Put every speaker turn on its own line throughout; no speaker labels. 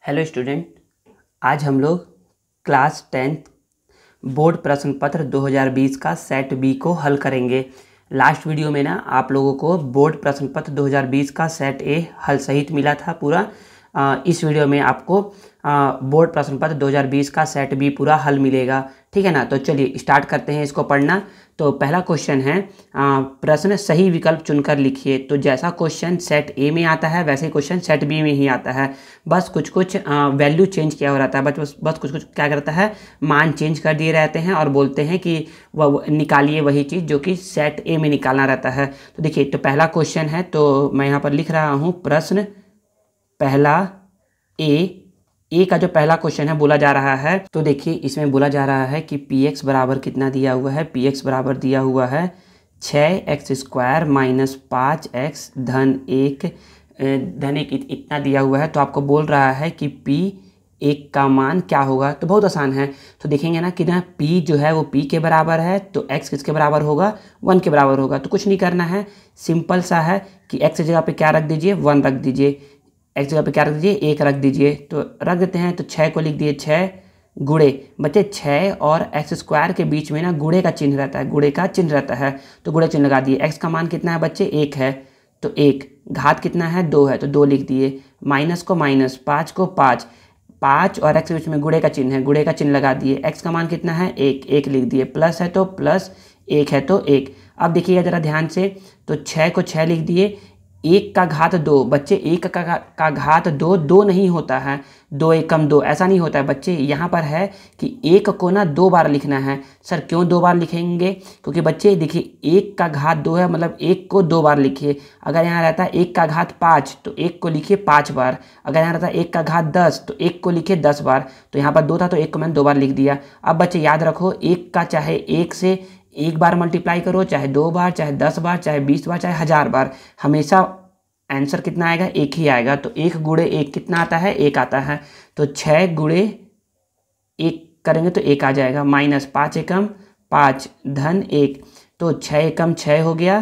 Hello student, आज हम लोग क्लास 10th बोर्ड प्रश्न पत्र 2020 का सेट बी को हल करेंगे। लास्ट वीडियो में ना आप लोगों को बोर्ड प्रश्न पत्र 2020 का सेट ए हल सहित मिला था पूरा। इस वीडियो में आपको बोर्ड प्रश्न पत्र 2020 का सेट बी पूरा हल मिलेगा, ठीक है ना। तो चलिए स्टार्ट करते हैं इसको पढ़ना। तो पहला क्वेश्चन है, प्रश्न सही विकल्प चुनकर लिखिए। तो जैसा क्वेश्चन सेट ए में आता है वैसे ही क्वेश्चन सेट बी में ही आता है, बस कुछ कुछ वैल्यू चेंज किया हो रहता है। बस कुछ कुछ क्या करता है, मान चेंज कर दिए रहते हैं और बोलते हैं कि वह निकालिए वही चीज़ जो कि सेट ए में निकालना रहता है। तो देखिए, तो पहला क्वेश्चन है, तो मैं यहाँ पर लिख रहा हूँ प्रश्न पहला ए का जो पहला क्वेश्चन है बोला जा रहा है। तो देखिए, इसमें बोला जा रहा है कि पी एक्स बराबर कितना दिया हुआ है। पी एक्स बराबर दिया हुआ है 6x² माइनस 5x धन एक इतना दिया हुआ है। तो आपको बोल रहा है कि पी एक का मान क्या होगा। तो बहुत आसान है, तो देखेंगे ना कि ना p जो है वो p के बराबर है, तो x किसके बराबर होगा, 1 के बराबर होगा। तो कुछ नहीं करना है, सिंपल सा है कि x की जगह पे क्या रख दीजिए, 1 रख दीजिए। x जगह पे क्या रख दीजिए, 1 रख दीजिए। तो रख देते हैं, तो 6 को लिख दिए 6 गुणे बच्चे 6 और x² के बीच में ना गुणे का चिन्ह रहता है, गुणे का चिन्ह रहता है। तो गुणे चिन्ह लगा दिए। x का मान कितना है बच्चे, 1 है, तो 1 घात कितना है, 2 है, तो 2 लिख दिए। माइनस को माइनस, 5 को 5 और x के बीच में गुणे का चिन्ह है, गुणे का चिन्ह लगा दिए। x का मान कितना है, 1 लिख दिए। प्लस है तो प्लस, 1 है तो 1। अब देखिएगा ज़रा ध्यान से, तो 6 को 6 लिख दिए। 1 का घात 2 बच्चे, 1 का घात 2 नहीं होता है, 2 एकम 2 ऐसा नहीं होता है बच्चे। यहाँ पर है कि 1 को ना 2 बार लिखना है। सर क्यों 2 बार लिखेंगे, क्योंकि बच्चे देखिए 1 का घात 2 है, मतलब 1 को 2 बार लिखिए। अगर यहाँ रहता है 1 का घात 5 तो 1 को लिखिए 5 बार। अगर यहाँ रहता है 1 का घात 10 तो 1 को लिखिए 10 बार। तो यहाँ पर 2 था तो 1 को मैंने 2 बार लिख दिया। अब बच्चे याद रखो, 1 का चाहे 1 से 1 बार मल्टीप्लाई करो, चाहे 2 बार, चाहे 10 बार, चाहे 20 बार, चाहे 1000 बार, हमेशा आंसर कितना आएगा, 1 ही आएगा। तो 1 गुणे 1 कितना आता है, 1 आता है। तो 6 गुणे 1 करेंगे तो 1 आ जाएगा। माइनस 5 एकम 5 धन 1, तो 6 एकम 6 हो गया,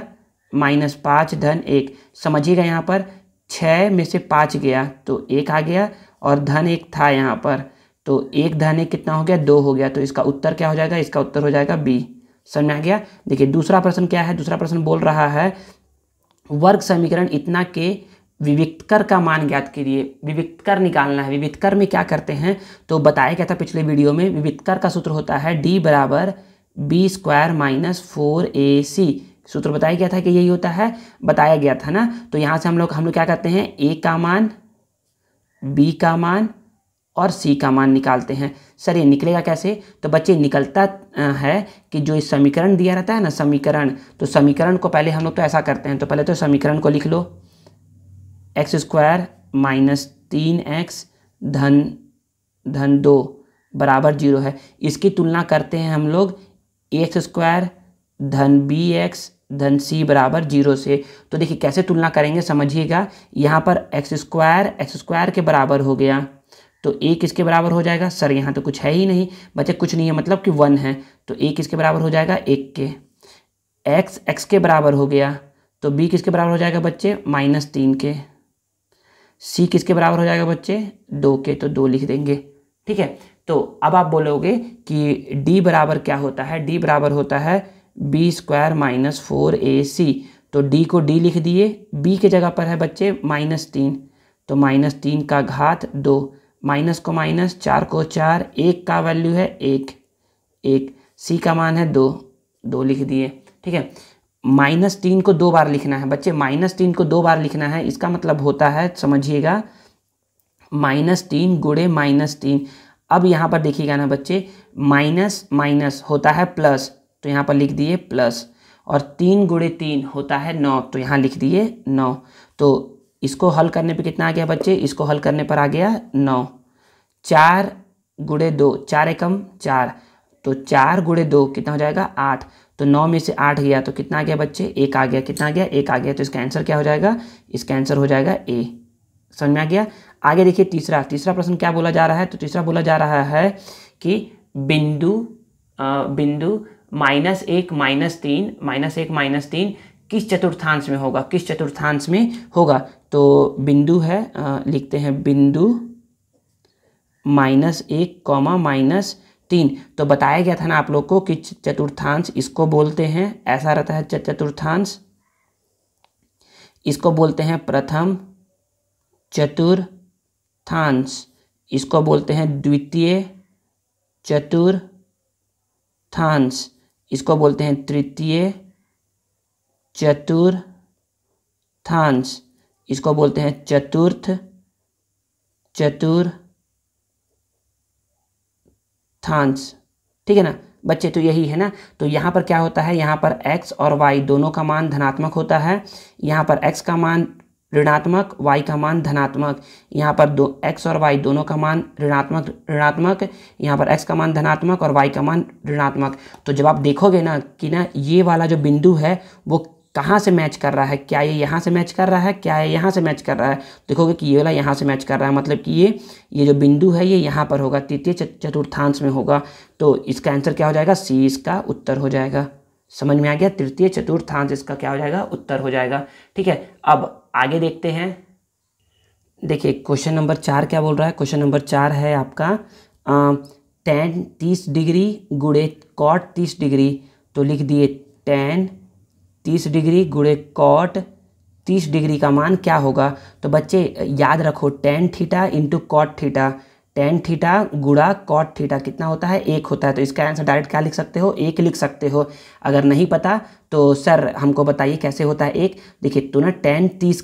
माइनस 5 धन 1। समझिएगा यहाँ पर 6 में से 5 गया तो 1 आ गया, और धन 1 था यहाँ पर, तो 1 धन 1 कितना हो गया, 2 हो गया। तो इसका उत्तर क्या हो जाएगा, इसका उत्तर हो जाएगा बी। समझ में आ गया। देखिए दूसरा प्रश्न क्या है, दूसरा प्रश्न बोल रहा है वर्ग समीकरण इतना के विविक्तकर का मान ज्ञात कीजिए। विविक्तकर निकालना है। विविक्तकर में क्या करते हैं, तो बताया गया था पिछले वीडियो में, विविक्तकर का सूत्र होता है d बराबर b² माइनस 4ac। सूत्र बताया गया था कि यही होता है, बताया गया था ना। तो यहाँ से हम लोग क्या करते हैं, a का मान, b का मान और c का मान निकालते हैं। सर ये निकलेगा कैसे, तो बच्चे निकलता है कि जो इस समीकरण दिया रहता है ना, समीकरण, तो समीकरण को पहले हम लोग तो ऐसा करते हैं, तो पहले तो समीकरण को लिख लो, x² माइनस 3x धन 2 बराबर 0 है। इसकी तुलना करते हैं हम लोग x² धन bx धन c बराबर 0 से। तो देखिए कैसे तुलना करेंगे समझिएगा। यहाँ पर x² के बराबर हो गया, तो a किसके बराबर हो जाएगा, सर यहाँ तो कुछ है ही नहीं बच्चे, कुछ नहीं है मतलब कि 1 है, तो a किसके बराबर हो जाएगा, 1 के। x के बराबर हो गया, तो b किसके बराबर हो जाएगा बच्चे, -3 के। c किसके बराबर हो जाएगा बच्चे, 2 के, तो 2 लिख देंगे, ठीक है। तो अब आप बोलोगे कि d बराबर क्या होता है, d बराबर होता है b² माइनस 4ac। तो d को d लिख दिए, b के जगह पर है बच्चे -3, तो -3 का घात 2, माइनस को माइनस, 4 को 4, 1 का वैल्यू है 1, सी का मान है 2 लिख दिए, ठीक है। -3 को 2 बार लिखना है बच्चे, -3 को 2 बार लिखना है। इसका मतलब होता है, समझिएगा, -3 गुणे -3। अब यहाँ पर देखिएगा ना बच्चे, माइनस माइनस होता है प्लस, तो यहाँ पर लिख दिए प्लस, और 3 गुणे 3 होता है 9, तो यहाँ लिख दिए 9। तो इसको हल करने पे कितना आ गया बच्चे, इसको हल करने पर आ गया 9। 4 गुणे 2, 4 एकम 4, तो 4 गुणे 2 कितना हो जाएगा, 8। तो 9 में से 8 गया तो कितना आ गया बच्चे, 1 आ गया। कितना आ गया, 1 आ गया। तो इसका आंसर क्या हो जाएगा, इसका आंसर हो जाएगा ए। समझ में आ गया। आगे देखिए तीसरा प्रश्न क्या बोला जा रहा है, तो तीसरा बोला जा रहा है कि बिंदु -1 -3 किस चतुर्थांश में होगा, किस चतुर्थांश में होगा। तो बिंदु है, लिखते हैं बिंदु -1, -3। तो बताया गया था ना आप लोग को कि चतुर्थांश इसको बोलते हैं, ऐसा रहता है चतुर्थांश, इसको बोलते हैं प्रथम चतुर्थांश, इसको बोलते हैं द्वितीय चतुर्थांश, इसको बोलते हैं तृतीय चतुर्थांश, इसको बोलते हैं चतुर्थ चतुर्थांश। ठीक है ना बच्चे, तो यही है ना। तो यहाँ पर क्या होता है, यहाँ पर x और y दोनों का मान धनात्मक होता है, यहाँ पर x का मान ऋणात्मक, y का मान धनात्मक, यहाँ पर x और y दोनों का मान ऋणात्मक, यहाँ पर x का मान धनात्मक और y का मान ऋणात्मक। तो जब आप देखोगे ना कि ना ये वाला जो बिंदु है वो कहाँ से मैच कर रहा है, क्या ये यहाँ से मैच कर रहा है, क्या ये यहाँ से मैच कर रहा है, देखोगे कि ये वाला यहाँ से मैच कर रहा है, मतलब कि ये जो बिंदु है ये यहाँ पर होगा, तृतीय चतुर्थांश में होगा। तो इसका आंसर क्या हो जाएगा, सी इसका उत्तर हो जाएगा। समझ में आ गया, तृतीय चतुर्थांश इसका क्या हो जाएगा, उत्तर हो जाएगा। ठीक है, अब आगे देखते हैं। देखिए क्वेश्चन नंबर 4 क्या बोल रहा है। क्वेश्चन नंबर 4 है आपका tan 30 डिग्री गुणे cot 30 डिग्री। तो लिख दिए tan 30 डिग्री गुणे cot 30 डिग्री का मान क्या होगा। तो बच्चे याद रखो tan theta into cot theta, tan theta गुणा कॉट थीटा कितना होता है, 1 होता है। तो इसका आंसर डायरेक्ट क्या लिख सकते हो, 1 लिख सकते हो। अगर नहीं पता तो सर हमको बताइए कैसे होता है 1। देखिए तो ना tan 30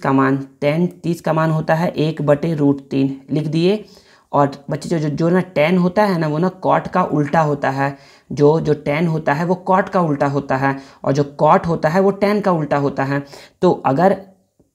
का मान होता है 1/√3, लिख दिए। और बच्चे जो ना tan होता है ना वो ना कॉट का उल्टा होता है, जो tan होता है वो कॉट का उल्टा होता है, और जो कॉट होता है वो tan का उल्टा होता है। तो अगर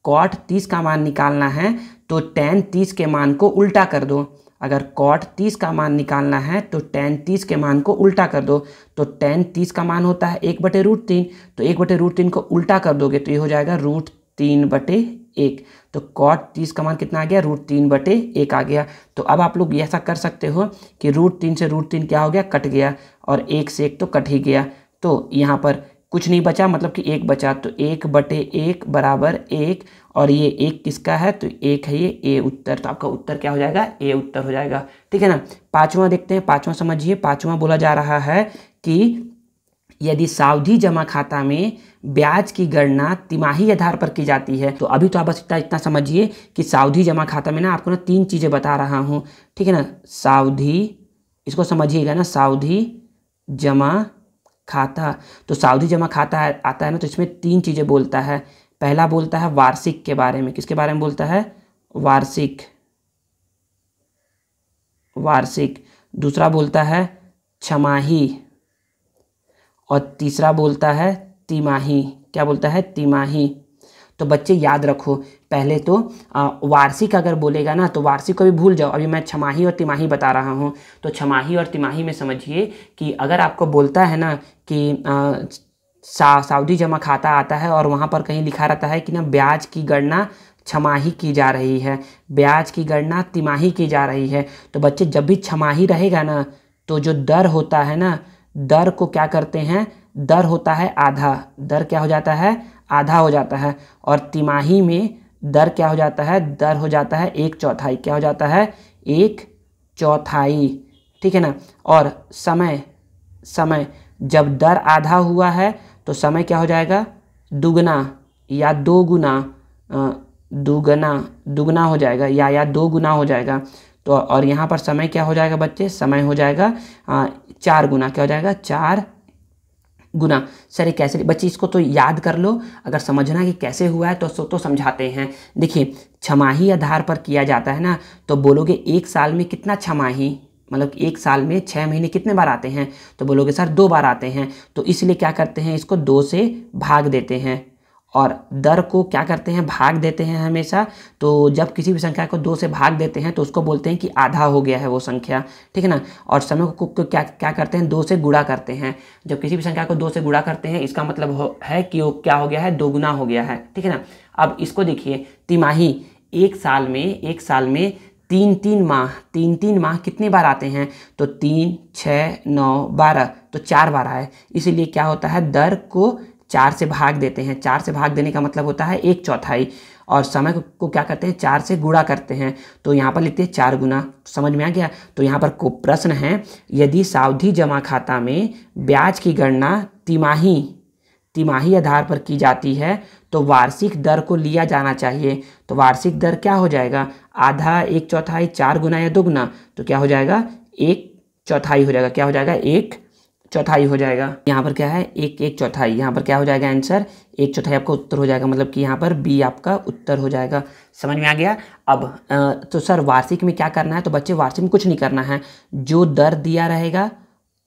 cot 30 का मान निकालना है तो tan 30 के मान को उल्टा कर दो। अगर cot 30 का मान निकालना है तो tan 30 के मान को उल्टा कर दो। तो tan 30 का मान होता है 1/√3, तो 1/√3 को उल्टा कर दोगे तो ये हो जाएगा √3/1। तो cot 30 का मान कितना आ गया, √3/1 आ गया। तो अब आप लोग ऐसा कर सकते हो कि √3 से √3 क्या हो गया, कट गया, और 1 से 1 तो कट ही गया। तो यहाँ पर कुछ नहीं बचा, मतलब कि 1 बचा। तो 1/1 बराबर 1, और ये 1 किसका है, तो 1 है ये ए उत्तर। तो आपका उत्तर क्या हो जाएगा, ए उत्तर हो जाएगा। ठीक है ना। पाँचवां देखते हैं, पाँचवां समझिए। पाँचवां बोला जा रहा है कि यदि सावधि जमा खाता में ब्याज की गणना तिमाही आधार पर की जाती है। तो अभी तो आप बस इतना समझिए कि सावधि जमा खाता में ना आपको ना 3 चीज़ें बता रहा हूँ। ठीक है ना, सावधि, इसको समझिएगा ना, सावधि जमा खाता। तो सावधि जमा खाता आता है ना, तो इसमें 3 चीज़ें बोलता है। पहला बोलता है वार्षिक के बारे में। किसके बारे में बोलता है, वार्षिक। दूसरा बोलता है छमाही, और तीसरा बोलता है तिमाही। क्या बोलता है, तिमाही। तो बच्चे याद रखो, पहले तो वार्षिक अगर बोलेगा ना तो वार्षिक को भी भूल जाओ। अभी मैं छमाही और तिमाही बता रहा हूँ। तो छमाही और तिमाही में समझिए कि अगर आपको बोलता है ना कि सावधि जमा खाता आता है और वहाँ पर कहीं लिखा रहता है कि ना ब्याज की गणना छमाही की जा रही है, ब्याज की गणना तिमाही की जा रही है। तो बच्चे जब भी छमाही रहेगा ना तो जो दर होता है ना, दर को क्या करते हैं, दर होता है आधा, दर क्या हो जाता है, आधा हो जाता है। और तिमाही में दर क्या हो जाता है, दर हो जाता है 1/4। क्या हो जाता है, 1/4। ठीक है ना। और समय जब दर आधा हुआ है तो समय क्या हो जाएगा, दुगना या 2 गुना, दुगना हो जाएगा, या 2 गुना हो जाएगा। तो और यहाँ पर समय क्या हो जाएगा बच्चे, समय हो जाएगा 4 गुना। क्या हो जाएगा, 4 गुना। सर ये कैसे बच्चे, इसको तो याद कर लो। अगर समझना कि कैसे हुआ है तो समझाते हैं। देखिए छमाही आधार पर किया जाता है ना, तो बोलोगे 1 साल में कितना छमाही, मतलब 1 साल में 6 महीने कितने बार आते हैं, तो बोलोगे सर 2 बार आते हैं। तो इसलिए क्या करते हैं, इसको 2 से भाग देते हैं, और दर को क्या करते हैं, भाग देते हैं हमेशा। तो जब किसी भी संख्या को 2 से भाग देते हैं तो उसको बोलते हैं कि आधा हो गया है वो संख्या। ठीक है ना। और समय को क्या करते हैं, 2 से गुणा करते हैं। जब किसी भी संख्या को 2 से गुणा करते हैं इसका मतलब है कि वो क्या हो गया है, 2 गुना हो गया है। ठीक है ना। अब इसको देखिए, तिमाही, 1 साल में 3 माह कितने बार आते हैं, तो 3, 6, 9, 12, तो 4 बार आए। इसीलिए क्या होता है, दर को 4 से भाग देते हैं। 4 से भाग देने का मतलब होता है 1/4। और समय को क्या करते हैं 4 से गुणा करते हैं, तो यहाँ पर लिखते हैं 4 गुना। समझ में आ गया। तो यहाँ पर को प्रश्न है, यदि सावधि जमा खाता में ब्याज की गणना तिमाही आधार पर की जाती है तो वार्षिक दर को लिया जाना चाहिए। तो वार्षिक दर क्या हो जाएगा, आधा, 1/4, 4 गुना या 2 गुना, तो क्या हो जाएगा 1/4 हो जाएगा। क्या हो जाएगा 1/4 हो जाएगा। यहाँ पर क्या है 1/1/4, यहाँ पर क्या हो जाएगा आंसर 1/4 आपका उत्तर हो जाएगा, मतलब कि यहाँ पर बी आपका उत्तर हो जाएगा। समझ में आ गया। अब तो सर वार्षिक में क्या करना है, तो बच्चे वार्षिक में कुछ नहीं करना है, जो दर दिया रहेगा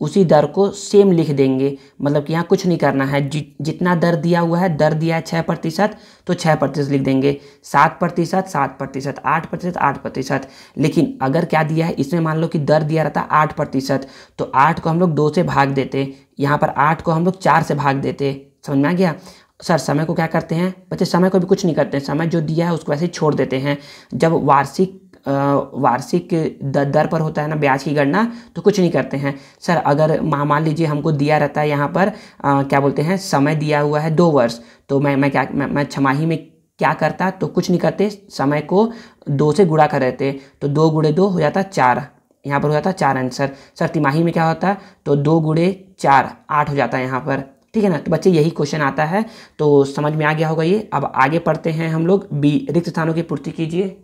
उसी दर को सेम लिख देंगे, मतलब कि यहाँ कुछ नहीं करना है। जितना दर दिया हुआ है, दर दिया है 6% तो 6% लिख देंगे, 7% 7%, 8% 8%। लेकिन अगर क्या दिया है इसमें, मान लो कि दर दिया रहता 8%, तो 8 को हम लोग 2 से भाग देते, यहाँ पर 8 को हम लोग 4 से भाग देते। समझ में आ गया। सर समय को क्या करते हैं बच्चे, समय को भी कुछ नहीं करते हैं, समय जो दिया है उसको वैसे ही छोड़ देते हैं। जब वार्षिक दर पर होता है ना ब्याज की गणना, तो कुछ नहीं करते हैं। सर अगर मान लीजिए हमको दिया रहता है यहाँ पर क्या बोलते हैं, समय दिया हुआ है 2 वर्ष, तो मैं छमाही में क्या करता, तो कुछ नहीं करते, समय को 2 से गुणा कर देते, तो 2 गुणे 2 हो जाता 4, यहाँ पर हो जाता 4 आंसर। सर तिमाही में क्या होता है, तो 2 गुणे 4 8 हो जाता है यहाँ पर। ठीक है ना। तो बच्चे यही क्वेश्चन आता है, तो समझ में आ गया होगा ये। अब आगे पढ़ते हैं हम लोग बी, रिक्त स्थानों की पूर्ति कीजिए।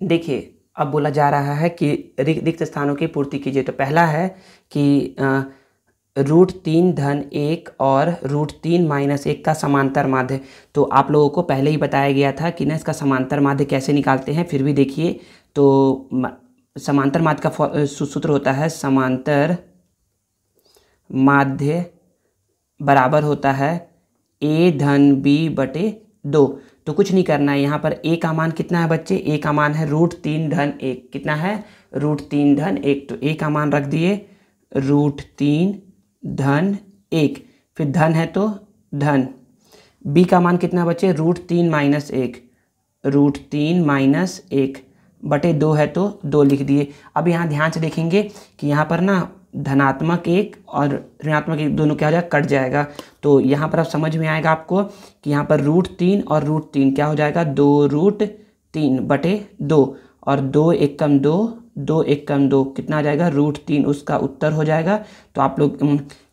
देखिए अब बोला जा रहा है कि रिक्त स्थानों की पूर्ति कीजिए। तो पहला है कि √3 - 1 और √3 - 1 का समांतर माध्य। तो आप लोगों को पहले ही बताया गया था कि ना इसका समांतर माध्य कैसे निकालते हैं, फिर भी देखिए। तो समांतर माध्य का सूत्र होता है, समांतर माध्य बराबर होता है a/b/2। तो कुछ नहीं करना है, यहाँ पर a का मान कितना है बच्चे, a का मान है √3 - 1। कितना है √3 - 1, तो a का मान रख दिए √3 - 1, फिर धन है तो धन। b का मान कितना बच्चे √3 - 1, √3 - 1/2 है तो 2 लिख दिए। अब यहाँ ध्यान से देखेंगे कि यहाँ पर ना धनात्मक 1 और ऋणात्मक 1 दोनों क्या हो जाएगा, कट जाएगा। तो यहाँ पर अब समझ में आएगा आपको कि यहाँ पर √3 और √3 क्या हो जाएगा, 2√3/2, और 2 1 कम 2, 2 1 कम 2 कितना आ जाएगा √3, उसका उत्तर हो जाएगा। तो आप लोग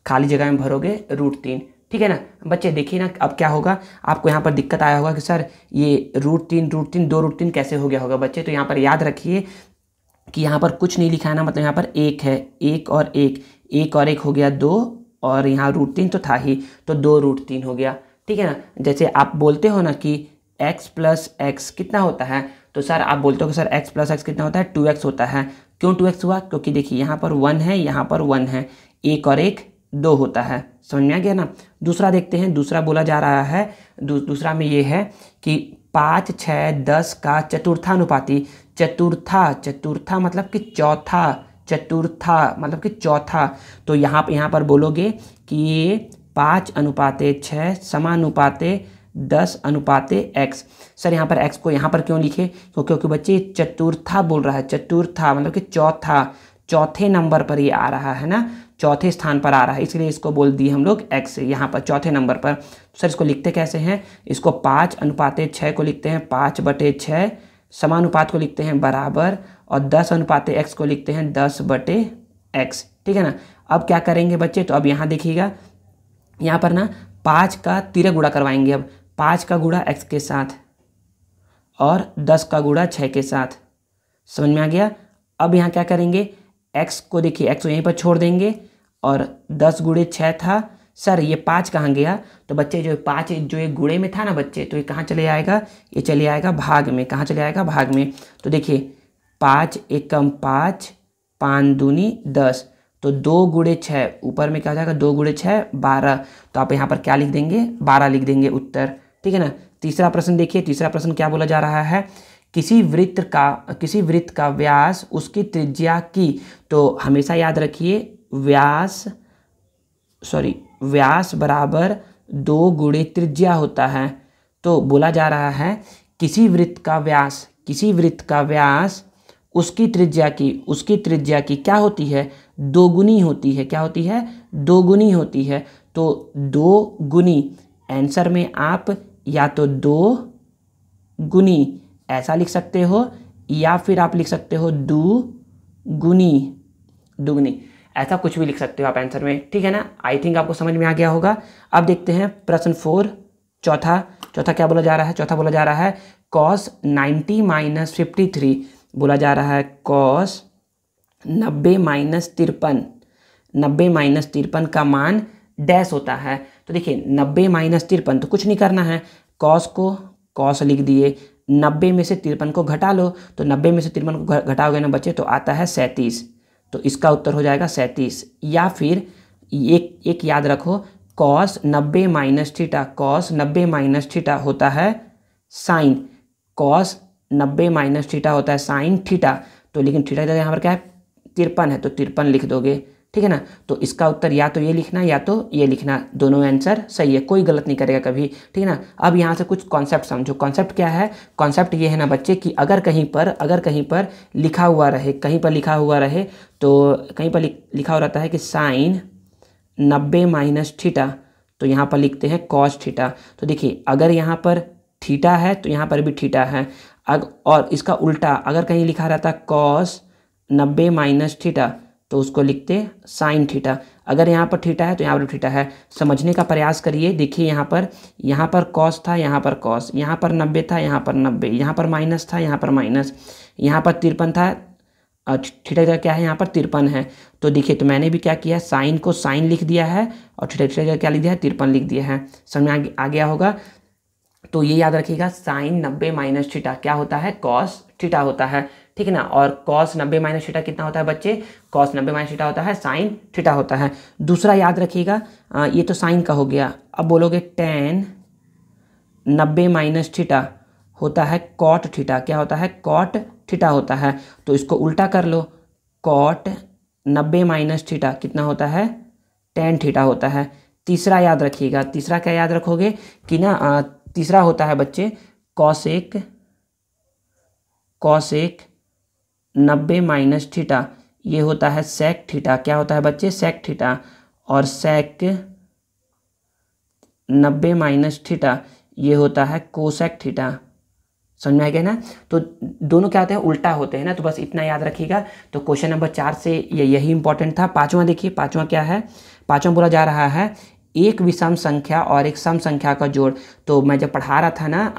खाली जगह में भरोगे √3। ठीक है ना बच्चे। देखिए ना अब क्या होगा, आपको यहाँ पर दिक्कत आया होगा कि सर ये √3 2 √3 कैसे हो गया होगा बच्चे। तो यहाँ पर याद रखिए कि यहाँ पर कुछ नहीं लिखा है ना, मतलब यहाँ पर 1 है, 1 और 1 हो गया 2, और यहाँ √3 तो था ही, तो 2 √3 हो गया। ठीक है ना। जैसे आप बोलते हो ना कि x + x कितना होता है, तो सर आप बोलते हो कि सर x + x कितना होता है, 2x होता है। क्यों 2x हुआ, क्योंकि देखिए यहाँ पर 1 है, यहाँ पर 1 है, 1 और 1 2 होता है। समझ में आ गया ना। दूसरा देखते हैं, दूसरा बोला जा रहा है, दूसरा में ये है कि 5 6 10 का चतुर्थानुपाती। चतुर्था मतलब कि चौथा, चतुर्था मतलब कि चौथा। तो यहाँ पर बोलोगे कि ये 5:6 समानुपाते 10:x। सर यहाँ पर x को यहाँ पर क्यों लिखे, क्योंकि बच्चे चतुर्था बोल रहा है, चतुर्था मतलब कि चौथे नंबर पर ये आ रहा है ना, चौथे स्थान पर आ रहा है, इसलिए इसको बोल दिए हम लोग x यहाँ पर चौथे नंबर पर। सर इसको लिखते कैसे हैं, इसको 5:6 को लिखते हैं 5/6, समानुपात को लिखते हैं बराबर, और 10:x को लिखते हैं 10/x। ठीक है ना। अब क्या करेंगे बच्चे, तो अब यहाँ देखिएगा, यहाँ पर ना 5 का तिर्यक गुणा करवाएंगे। अब 5 का गुणा x के साथ और 10 का गुणा 6 के साथ। समझ में आ गया। अब यहाँ क्या करेंगे, x को देखिए, x को यहीं पर छोड़ देंगे, और 10 गुणे 6 था। सर ये 5 कहाँ गया, तो बच्चे जो 5 जो ये गुणे में था ना बच्चे, तो ये कहाँ चले आएगा, ये चले आएगा भाग में। कहाँ चले आएगा, भाग में। तो देखिए 5 1 कम 5, 5 दूनी 10, तो 2 गुणे 6, ऊपर में क्या हो जाएगा 2 गुणे 6 12। तो आप यहाँ पर क्या लिख देंगे, 12 लिख देंगे उत्तर। ठीक है ना। तीसरा प्रश्न देखिए, तीसरा प्रश्न क्या बोला जा रहा है, किसी वृत्त का व्यास उसकी त्रिज्या की। तो हमेशा याद रखिए व्यास बराबर 2 गुणे त्रिज्या होता है। तो बोला जा रहा है किसी वृत्त का व्यास उसकी त्रिज्या की क्या होती है, 2 गुनी होती है। क्या होती है, 2 गुनी होती है। तो 2 गुनी आंसर में आप या तो 2 गुनी ऐसा लिख सकते हो, या फिर आप लिख सकते हो दुगुनी, दुगनी, ऐसा कुछ भी लिख सकते हो आप आंसर में, ठीक है ना। आई थिंक आपको समझ में आ गया होगा। अब देखते हैं प्रश्न 4, चौथा क्या बोला जा रहा है। चौथा बोला जा रहा है cos 90 माइनस 53, बोला जा रहा है cos 90 माइनस 53, 90 माइनस 53 का मान डैश होता है। तो देखिए 90 माइनस 53 तो कुछ नहीं करना है, cos को cos लिख दिए, 90 में से 53 को घटा लो, तो 90 में से 53 को घटाओगे ना बच्चे तो आता है 37, तो इसका उत्तर हो जाएगा 37। या फिर एक याद रखो, cos 90 minus theta, cos 90 minus theta होता है साइन, cos 90 माइनस थीटा होता है साइन थीटा। तो लेकिन थीटा यहाँ पर क्या है 53 है, तो 53 लिख दोगे, ठीक है ना। तो इसका उत्तर या तो ये लिखना या तो ये लिखना, दोनों आंसर सही है, कोई गलत नहीं करेगा कभी, ठीक है ना। अब यहाँ से कुछ कॉन्सेप्ट समझो। कॉन्सेप्ट क्या है, कॉन्सेप्ट ये है ना बच्चे कि अगर कहीं पर लिखा हुआ रहे, कहीं पर लिखा हुआ रहे, तो कहीं पर लिखा हुआ रहता है कि साइन 90 माइनस थीटा, तो यहाँ पर लिखते हैं कॉस थीटा। तो देखिए अगर यहाँ पर थीटा है तो यहाँ पर भी थीटा है, और इसका उल्टा अगर कहीं लिखा रहता कॉस 90 माइनस थीटा तो उसको लिखते साइन थीटा। अगर यहाँ पर थीटा है तो यहाँ पर थीटा है। समझने का प्रयास करिए। देखिए यहाँ पर कॉस था, यहाँ पर कॉस, यहाँ पर 90 था, यहाँ पर 90, यहाँ पर माइनस था, यहाँ पर माइनस, यहाँ पर 53 था, थीटा का क्या है यहाँ पर 53 है। तो देखिए तो मैंने भी क्या किया, साइन को साइन लिख दिया है और थीटा का क्या लिख दिया है 53 लिख दिया है। समझ में आ गया होगा। तो ये याद रखिएगा, साइन 90 माइनस थीटा क्या होता है, कॉस थीटा होता है, ठीक है ना। और कॉस 90 माइनस थीटा कितना होता है बच्चे, कॉस 90 माइनस थीटा होता है साइन थीटा होता है। दूसरा याद रखिएगा, ये तो साइन का हो गया। अब बोलोगे टेन 90 माइनस थीटा होता है कॉट थीटा, क्या होता है कॉट थीटा होता है। तो इसको उल्टा कर लो, कॉट 90 माइनस थीटा कितना होता है टेन थीटा होता है। तीसरा याद रखिएगा, तीसरा क्या याद रखोगे कि ना तीसरा होता है बच्चे कॉसेक 90 माइनस थीटा, ये होता है सेक थीटा, क्या होता है बच्चे सेक थीटा। और सेक 90 माइनस थीटा ये होता है कोसेक थीटा। समझ में आ गया ना। तो दोनों क्या होते हैं उल्टा होते हैं ना, तो बस इतना याद रखिएगा। तो क्वेश्चन नंबर 4 से यही इंपॉर्टेंट था। पांचवा देखिए, पांचवा क्या है, पांचवा बोला जा रहा है एक विषम संख्या और एक सम संख्या का जोड़। तो मैं जब पढ़ा रहा था ना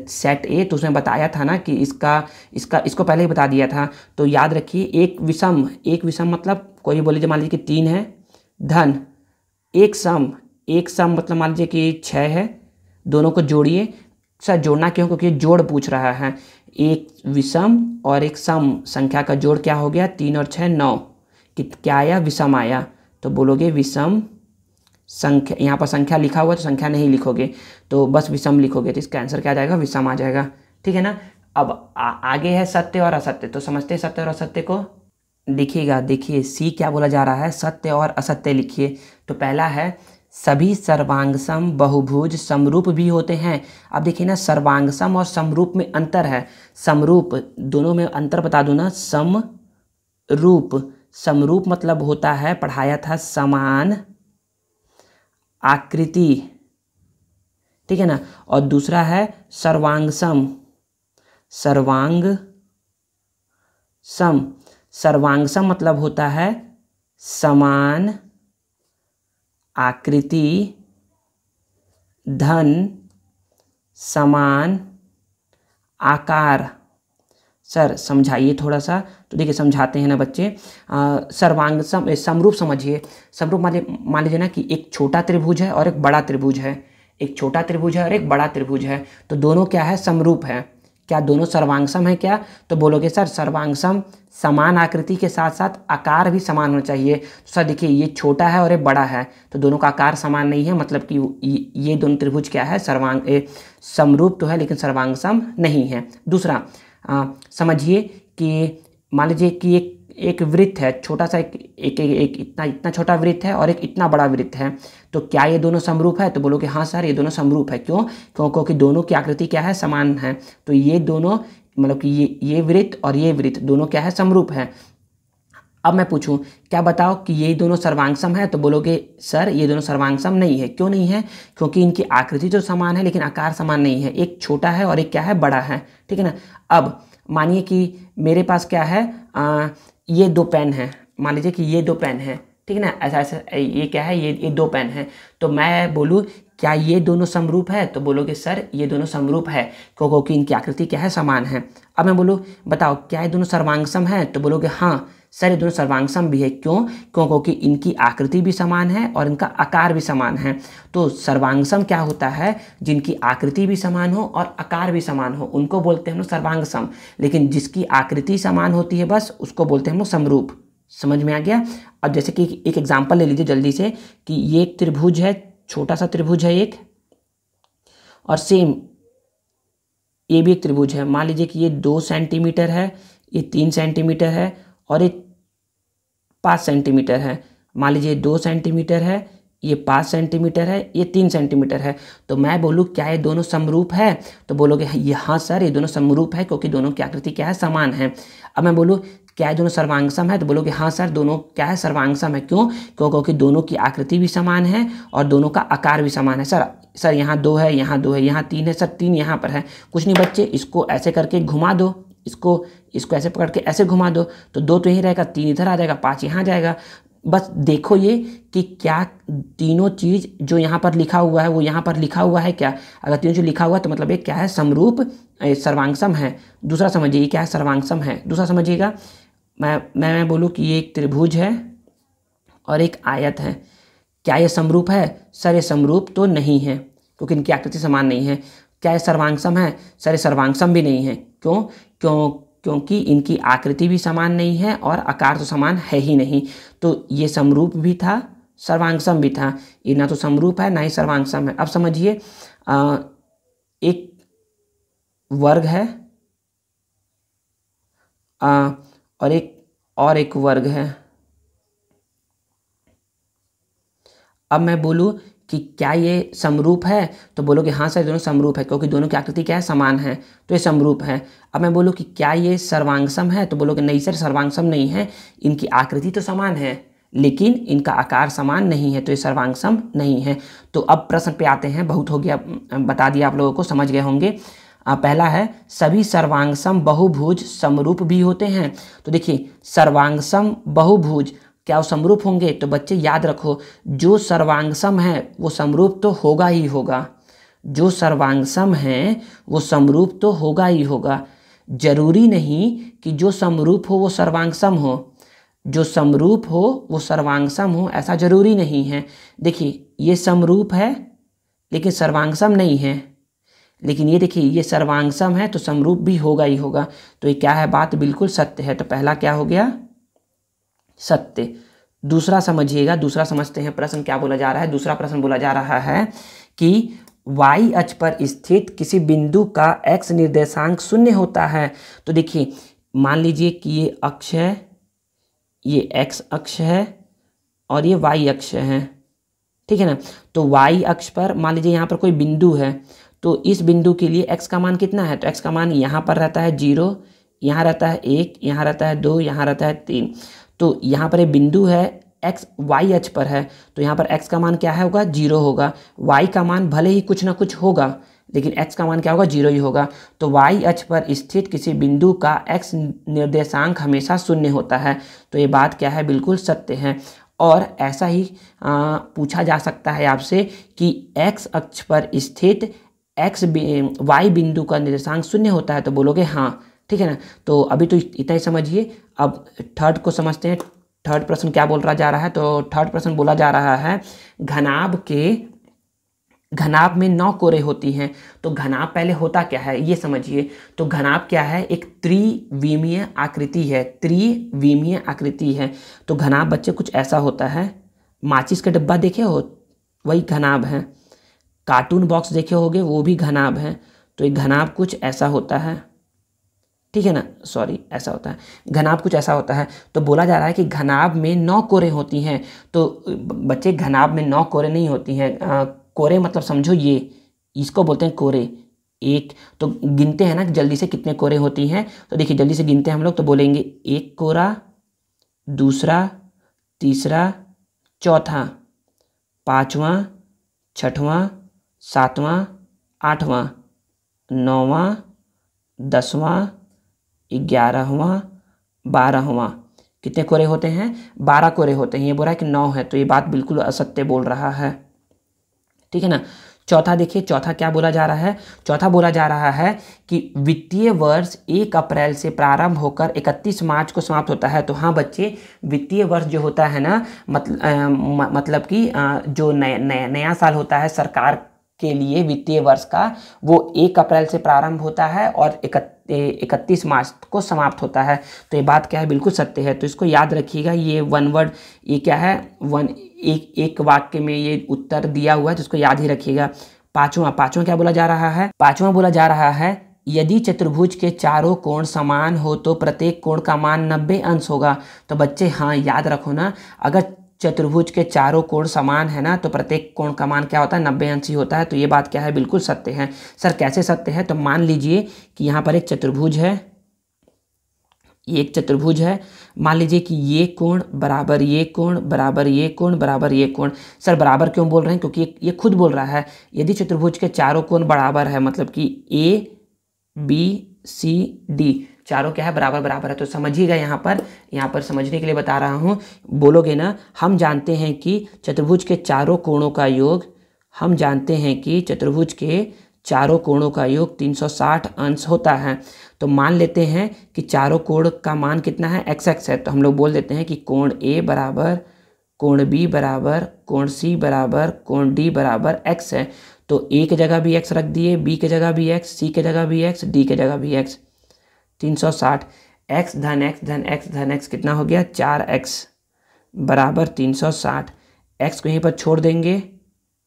सेट ए, तो उसमें बताया था ना कि इसको पहले ही बता दिया था। तो याद रखिए एक विषम मतलब कोई बोले मान लीजिए कि 3 है धन एक सम मतलब मान लीजिए कि 6 है, दोनों को जोड़िए। सर जोड़ना क्यों, क्योंकि जोड़ पूछ रहा है। एक विषम और एक सम संख्या का जोड़ क्या हो गया 3 और 6 9, क्या आया विषम आया। तो बोलोगे विषम संख्या, यहाँ पर संख्या लिखा हुआ है तो संख्या नहीं लिखोगे, तो बस विषम लिखोगे, तो इसका आंसर क्या आ जाएगा विषम आ जाएगा, ठीक है ना। अब आगे है सत्य और असत्य, तो समझते हैं सत्य और असत्य को। लिखिएगा, देखिए सी क्या बोला जा रहा है, सत्य और असत्य लिखिए। तो पहला है सभी सर्वांगसम बहुभुज समरूप भी होते हैं। अब देखिए ना सर्वांगसम और समरूप में अंतर है, समरूप दोनों में अंतर बता दूं ना। समरूप मतलब होता है, पढ़ाया था समान आकृति, ठीक है ना। और दूसरा है सर्वांगसम, सर्वांगसम मतलब होता है समान आकृति धन समान आकार। सर समझाइए थोड़ा सा। तो देखिए समझाते हैं ना बच्चे। सर्वांगसम समरूप समझिए। समरूप मान लीजिए ना कि एक छोटा त्रिभुज है और एक बड़ा त्रिभुज है, एक छोटा त्रिभुज है और एक बड़ा त्रिभुज है, तो दोनों क्या है समरूप है। क्या दोनों सर्वांगसम है क्या, तो बोलोगे सर सर्वांगसम समान आकृति के साथ साथ आकार भी समान होना चाहिए। तो सर देखिए ये छोटा है और ये बड़ा है, तो दोनों का आकार समान नहीं है, मतलब कि ये दोनों त्रिभुज क्या है समरूप तो है लेकिन सर्वांगसम नहीं है। दूसरा समझिए कि मान लीजिए कि एक वृत्त है, छोटा सा एक इतना छोटा वृत्त है और एक इतना बड़ा वृत्त है, तो क्या ये दोनों समरूप है, तो बोलोगे हाँ सर ये दोनों समरूप है। क्यों, क्योंकि दोनों की आकृति क्या है समान है, तो ये दोनों मतलब कि ये वृत्त और ये वृत्त दोनों क्या है समरूप है। अब मैं पूछूं क्या बताओ कि ये दोनों सर्वांगसम है, तो बोलोगे सर ये दोनों सर्वांगसम नहीं है। क्यों नहीं है? क्योंकि इनकी आकृति तो समान है लेकिन आकार समान नहीं है, एक छोटा है और एक क्या है, बड़ा है। ठीक है ना। अब मानिए कि मेरे पास क्या है, ये दो पेन है, मान लीजिए कि ये दो पेन है, ठीक है ना, ऐसा ऐसा ये क्या है, ये दो पेन है। तो मैं बोलूँ क्या ये दोनों समरूप है, तो बोलोगे सर ये दोनों समरूप है क्योंकि इनकी आकृति क्या है, समान है। अब मैं बोलूँ बताओ क्या ये दोनों सर्वांगसम है, तो बोलोगे हाँ सर ये दोनों सर्वांगसम भी है। क्यों? क्योंकि इनकी आकृति भी समान है और इनका आकार भी समान है। तो सर्वांगसम क्या होता है, जिनकी आकृति भी समान हो और आकार भी समान हो उनको बोलते हैं हम लोग सर्वांगसम। लेकिन जिसकी आकृति समान होती है बस उसको बोलते हैं हम लोग समरूप। समझ में आ गया? अब जैसे कि एक एग्जाम्पल ले लीजिए जल्दी से कि ये एक त्रिभुज है, छोटा सा त्रिभुज है एक, और सेम ये भी एक त्रिभुज है। मान लीजिए कि ये 2 सेंटीमीटर है, ये 3 सेंटीमीटर है और ये 5 सेंटीमीटर है। मान लीजिए 2 सेंटीमीटर है, ये 5 सेंटीमीटर है, ये 3 सेंटीमीटर है। तो मैं बोलूँ क्या ये दोनों समरूप है, तो बोलोगे हाँ सर ये दोनों समरूप है क्योंकि दोनों की आकृति क्या है, समान है। अब मैं बोलूँ क्या ये दोनों सर्वांगसम है, तो बोलोगे हाँ सर दोनों क्या है, सर्वांगसम है। क्यों? क्योंकि दोनों की आकृति भी समान है और दोनों का आकार भी समान है। सर यहाँ 2 है, यहाँ 2 है, यहाँ 3 है, सर 3 यहाँ पर है। कुछ नहीं बच्चे, इसको ऐसे करके घुमा दो, इसको ऐसे पकड़ के ऐसे घुमा दो, तो 2 तो यहीं रहेगा, 3 इधर आ जाएगा, 5 यहाँ जाएगा। बस देखो ये कि क्या तीनों चीज़ जो यहाँ पर लिखा हुआ है वो यहाँ पर लिखा हुआ है क्या। अगर तीनों चीज़ लिखा हुआ है तो मतलब ये क्या है, समरूप सर्वांगसम है। दूसरा समझिए क्या है, सर्वांगसम है। दूसरा समझिएगा, मैं बोलूँ कि ये एक त्रिभुज है और एक आयत है, क्या ये समरूप है? सर ये समरूप तो नहीं है क्योंकि इनकी आकृति समान नहीं है। क्या ये सर्वांगसम है? सर ये सर्वांगसम भी नहीं है। क्योंकि इनकी आकृति भी समान नहीं है और आकार तो समान है ही नहीं। तो ये समरूप भी था, सर्वांगसम भी था। ये ना तो समरूप है ना ही सर्वांगसम है। अब समझिए एक वर्ग है और एक वर्ग है। अब मैं बोलूँ कि क्या ये समरूप है, तो बोलोगे हाँ सर दोनों समरूप है क्योंकि दोनों की आकृति क्या है, समान है, तो ये समरूप है। अब मैं बोलूँ कि क्या ये सर्वांगसम है, तो बोलोगे नहीं सर सर्वांगसम नहीं है, इनकी आकृति तो समान है लेकिन इनका आकार समान नहीं है, तो ये सर्वांगसम नहीं है। तो अब प्रश्न पे आते हैं, बहुत हो गया, बता दिया आप लोगों को, समझ गए होंगे। पहला है सभी सर्वांगसम बहुभुज समरूप भी होते हैं। तो देखिए सर्वांगसम बहुभुज क्या वो समरूप होंगे, तो बच्चे याद रखो जो सर्वांगसम है वो समरूप तो होगा ही होगा। जो सर्वांगसम है वो समरूप तो होगा ही होगा। जरूरी नहीं कि जो समरूप हो वो सर्वांगसम हो, जो समरूप हो वो सर्वांगसम हो, ऐसा जरूरी नहीं है। देखिए ये समरूप है लेकिन सर्वांगसम नहीं है, लेकिन ये देखिए ये सर्वांगसम है तो समरूप भी होगा ही होगा। तो ये क्या है, बात बिल्कुल सत्य है। तो पहला क्या हो गया, सत्य। दूसरा समझिएगा, दूसरा समझते हैं प्रश्न क्या बोला जा रहा है। दूसरा प्रश्न बोला जा रहा है कि y अक्ष पर स्थित किसी बिंदु का x निर्देशांक 0 होता है। तो देखिए मान लीजिए कि ये अक्ष है, ये x अक्ष है और ये y अक्ष है, ठीक है ना। तो y अक्ष पर मान लीजिए यहाँ पर कोई बिंदु है, तो इस बिंदु के लिए x का मान कितना है, तो x का मान यहाँ पर रहता है 0, यहाँ रहता है 1, यहाँ रहता है 2, यहाँ रहता है 3। तो यहाँ पर एक बिंदु है, x y अक्ष पर है, तो यहाँ पर x का मान क्या है, होगा 0 होगा। y का मान भले ही कुछ ना कुछ होगा लेकिन x का मान क्या होगा, 0 ही होगा। तो y अक्ष पर स्थित किसी बिंदु का x निर्देशांक हमेशा 0 होता है। तो ये बात क्या है, बिल्कुल सत्य है। और ऐसा ही पूछा जा सकता है आपसे कि x अक्ष पर स्थित y बिंदु का निर्देशांक 0 होता है, तो बोलोगे हाँ, ठीक है ना। तो अभी तो इतना ही समझिए। अब थर्ड को समझते हैं। थर्ड प्रश्न क्या बोल रहा जा रहा है, तो थर्ड प्रश्न बोला जा रहा है घनाभ में 9 कोरे होती हैं। तो घनाभ पहले होता क्या है ये समझिए। तो घनाभ क्या है, एक त्रिविमीय आकृति है, त्रिविमीय आकृति है। तो घनाभ बच्चे कुछ ऐसा होता है, माचिस का डब्बा देखे हो वही घनाभ है, कार्टून बॉक्स देखे होगे वो भी घनाभ है। तो एक घनाभ कुछ ऐसा होता है, ठीक है ना, सॉरी ऐसा होता है, घनाभ कुछ ऐसा होता है। तो बोला जा रहा है कि घनाभ में 9 कोरे होती हैं। तो बच्चे घनाभ में 9 कोरे नहीं होती हैं। कोरे मतलब समझो ये, इसको बोलते हैं कोरे। एक तो गिनते हैं ना जल्दी से कितने कोरे होती हैं, तो देखिए जल्दी से गिनते हैं हम लोग, तो बोलेंगे 1 कोरा, दूसरा, तीसरा, चौथा, पाँचवा, छठवां, सातवां, आठवां, नौवां, 10वां, 11वां, 12वां। कितने कोरे होते हैं? 12 कोरे होते हैं। ये बोल रहा है कि 9 है, तो ये बात बिल्कुल असत्य बोल रहा है। ठीक है ना। चौथा देखिए, चौथा क्या बोला जा रहा है? चौथा बोला जा रहा है कि वित्तीय वर्ष 1 अप्रैल से प्रारंभ होकर 31 मार्च को समाप्त होता है। तो हाँ बच्चे, वित्तीय वर्ष जो होता है ना, मतलब कि जो नया साल होता है सरकार के लिए वित्तीय वर्ष का, वो 1 अप्रैल से प्रारंभ होता है और 31 मार्च को समाप्त होता है। तो ये बात क्या है? बिल्कुल सत्य है। तो इसको याद रखिएगा। ये वन वर्ड, ये क्या है? एक वाक्य में ये उत्तर दिया हुआ है, तो इसको याद ही रखिएगा। पांचवा क्या बोला जा रहा है? पांचवा बोला जा रहा है, यदि चतुर्भुज के चारों कोण समान हो तो प्रत्येक कोण का मान 90 अंश होगा। तो बच्चे हाँ याद रखो ना, अगर चतुर्भुज के चारों कोण समान है ना, तो प्रत्येक कोण का मान क्या होता है? 90 अंश ही होता है। तो ये बात क्या है? बिल्कुल सत्य है। सर कैसे सत्य है? तो मान लीजिए कि यहाँ पर एक चतुर्भुज है, ये एक चतुर्भुज है। मान लीजिए कि ये कोण बराबर ये कोण बराबर ये कोण बराबर ये कोण। सर बराबर क्यों बोल रहे हैं? क्योंकि ये खुद बोल रहा है यदि चतुर्भुज के चारों कोण बराबर है, मतलब कि ए बी सी डी चारों क्या है? बराबर बराबर है। तो समझिएगा, यहाँ पर समझने के लिए बता रहा हूँ। बोलोगे ना, हम जानते हैं कि चतुर्भुज के चारों कोणों का योग, हम जानते हैं कि चतुर्भुज के चारों कोणों का योग 360 अंश होता है। तो मान लेते हैं कि चारों कोण का मान कितना है? x है। तो हम लोग बोल देते हैं कि कोण A बराबर कोण B बराबर कोण C बराबर कोण D बराबर x है। तो A की जगह भी x रख दिए, B की जगह भी x, C की जगह भी x, D की जगह भी x। 360 x धन x धन x धन x कितना हो गया? 4x बराबर 360। x को यहीं पर छोड़ देंगे,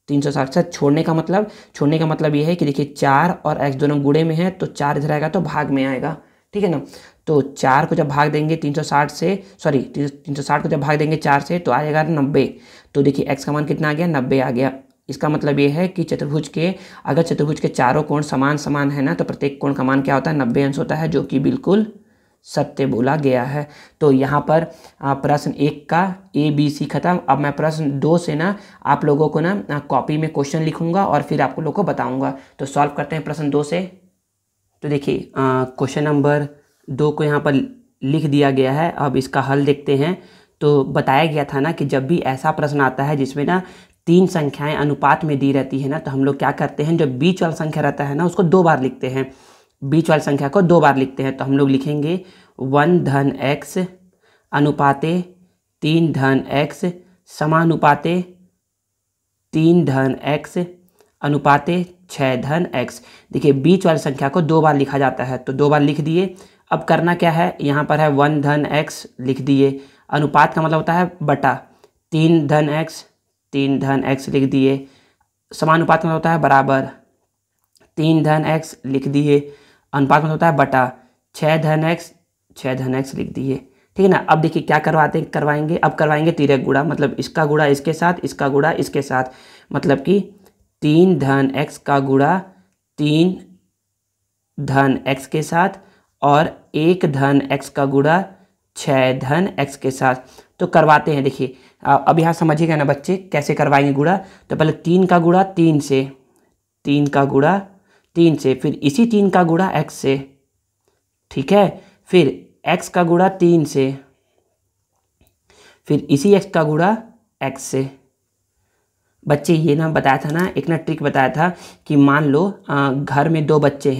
360 से छोड़ने का मतलब ये है कि देखिए 4 और x दोनों गुणे में है, तो 4 इधर आएगा तो भाग में आएगा। ठीक है ना। तो 4 को जब भाग देंगे 360 से, 360 को जब भाग देंगे 4 से, तो आएगा 90। तो देखिए x का मान कितना आ गया? 90 आ गया। इसका मतलब ये है कि अगर चतुर्भुज के चारों कोण समान समान है ना, तो प्रत्येक कोण का मान क्या होता है? 90 अंश होता है, जो कि बिल्कुल सत्य बोला गया है। तो यहाँ पर प्रश्न 1 का ABC खत्म। अब मैं प्रश्न 2 से ना आप लोगों को ना कॉपी में क्वेश्चन लिखूंगा और फिर आपको लोगों को बताऊंगा। तो सॉल्व करते हैं प्रश्न 2 से। तो देखिए क्वेश्चन नंबर 2 को यहाँ पर लिख दिया गया है। अब इसका हल देखते हैं। तो बताया गया था ना कि जब भी ऐसा प्रश्न आता है जिसमें ना 3 संख्याएं अनुपात में दी रहती है ना, तो हम लोग क्या करते हैं, जो बीच वाला संख्या रहता है ना, उसको 2 बार लिखते हैं। बीच वाली संख्या को 2 बार लिखते हैं। तो हम लोग लिखेंगे 1 धन x अनुपाते 3 धन x समानुपाते 3 धन x अनुपाते 6 धन x। देखिए बीच वाली संख्या को 2 बार लिखा जाता है, तो 2 बार लिख दिए। अब करना क्या है, यहाँ पर है 1 धन x लिख दिए। अनुपात का मतलब होता है बटा, 3 धन x लिख दिए। समानुपात का मतलब होता है बराबर, 3 धन x लिख दिए। अनुपात में होता है बटा, 6 धन x लिख दिए। ठीक है ना। अब देखिए क्या करवाएंगे, अब करवाएंगे तिर्यक गुणा, मतलब इसका गुणा इसके साथ, इसका गुणा इसके साथ। मतलब कि 3 धन x का गुणा 3 धन x के साथ और 1 धन x का गुणा 6 धन x के साथ। तो करवाते हैं। देखिए अब यहाँ समझिएगा ना बच्चे, कैसे करवाएंगे गुणा। तो पहले 3 का गुणा 3 से, 3 का गुणा 3 से, फिर इसी 3 का गुणा x से। ठीक है। फिर x का गुणा 3 से, फिर इसी x का गुणा x से। बच्चे ये ना बताया था ना, एक ना ट्रिक बताया था कि मान लो घर में 2 बच्चे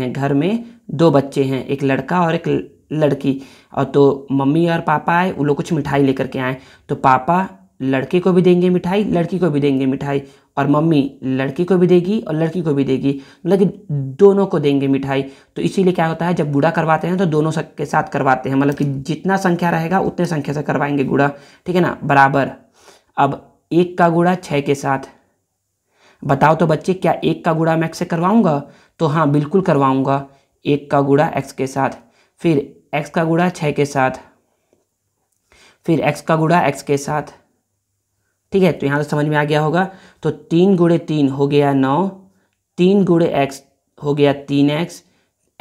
हैं, एक लड़का और एक लड़की। और तो मम्मी और पापा आए, वो लोग कुछ मिठाई लेकर के आए। तो पापा लड़के को भी देंगे मिठाई, लड़की को भी देंगे मिठाई, और मम्मी लड़की को भी देगी और लड़की को भी देगी, मतलब कि दोनों को देंगे मिठाई। तो इसीलिए क्या होता है, जब गुणा करवाते हैं तो दोनों के साथ करवाते हैं, मतलब कि जितना संख्या रहेगा उतने संख्या से करवाएंगे गुणा। ठीक है ना। बराबर, अब 1 का गुणा 6 के साथ। बताओ तो बच्चे, क्या 1 का गुणा मैं x से करवाऊंगा? तो हाँ बिल्कुल करवाऊंगा। 1 का गुणा x के साथ, फिर x का गुणा 6 के साथ, फिर x का गुणा x के साथ। ठीक है। तो यहाँ तो समझ में आ गया होगा। तो 3 गुणे 3 हो गया 9, 3 गुणे x हो गया 3x,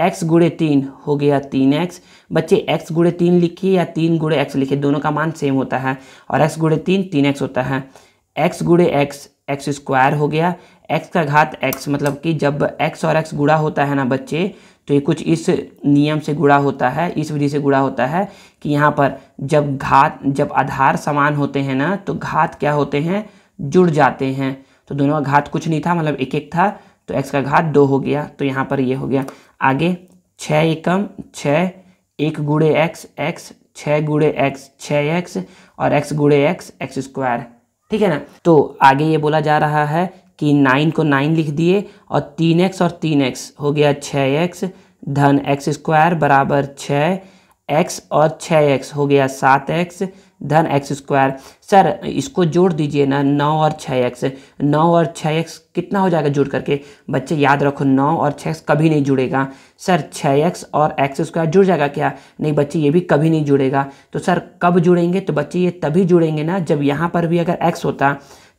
x गुणे 3 हो गया 3x। बच्चे x गुणे 3 लिखिए या 3 गुणे x लिखिए, दोनों का मान सेम होता है, और x गुणे 3 3x होता है। x गुणे x एक्स स्क्वायर हो गया, x का घात x, मतलब कि जब x और x गुणा होता है ना बच्चे, तो ये कुछ इस नियम से गुणा होता है, इस विधि से गुणा होता है कि यहाँ पर जब आधार समान होते हैं ना तो घात क्या होते हैं, जुड़ जाते हैं। तो दोनों का घात कुछ नहीं था, मतलब एक एक था, तो x का घात 2 हो गया, तो यहाँ पर ये हो गया। आगे 6 एकम 6, 1 गुणे x x, 6 गुणे x 6x, और x गुणे x एक्स स्क्वायर, ठीक है ना। तो आगे ये बोला जा रहा है कि 9 को 9 लिख दिए, और 3x और 3x हो गया 6x, धन एक्स स्क्वायर बराबर 6x, और 6x हो गया 7x, धन एक्स स्क्वायर। सर इसको जोड़ दीजिए ना, 9 और 6x, 9 और 6x कितना हो जाएगा जोड़ करके? बच्चे याद रखो 9 और 6x कभी नहीं जुड़ेगा। सर 6x और एक्स स्क्वायर जुड़ जाएगा क्या? नहीं बच्चे, ये भी कभी नहीं जुड़ेगा। तो सर कब जुड़ेंगे? तो बच्चे ये तभी जुड़ेंगे ना जब यहाँ पर भी अगर x होता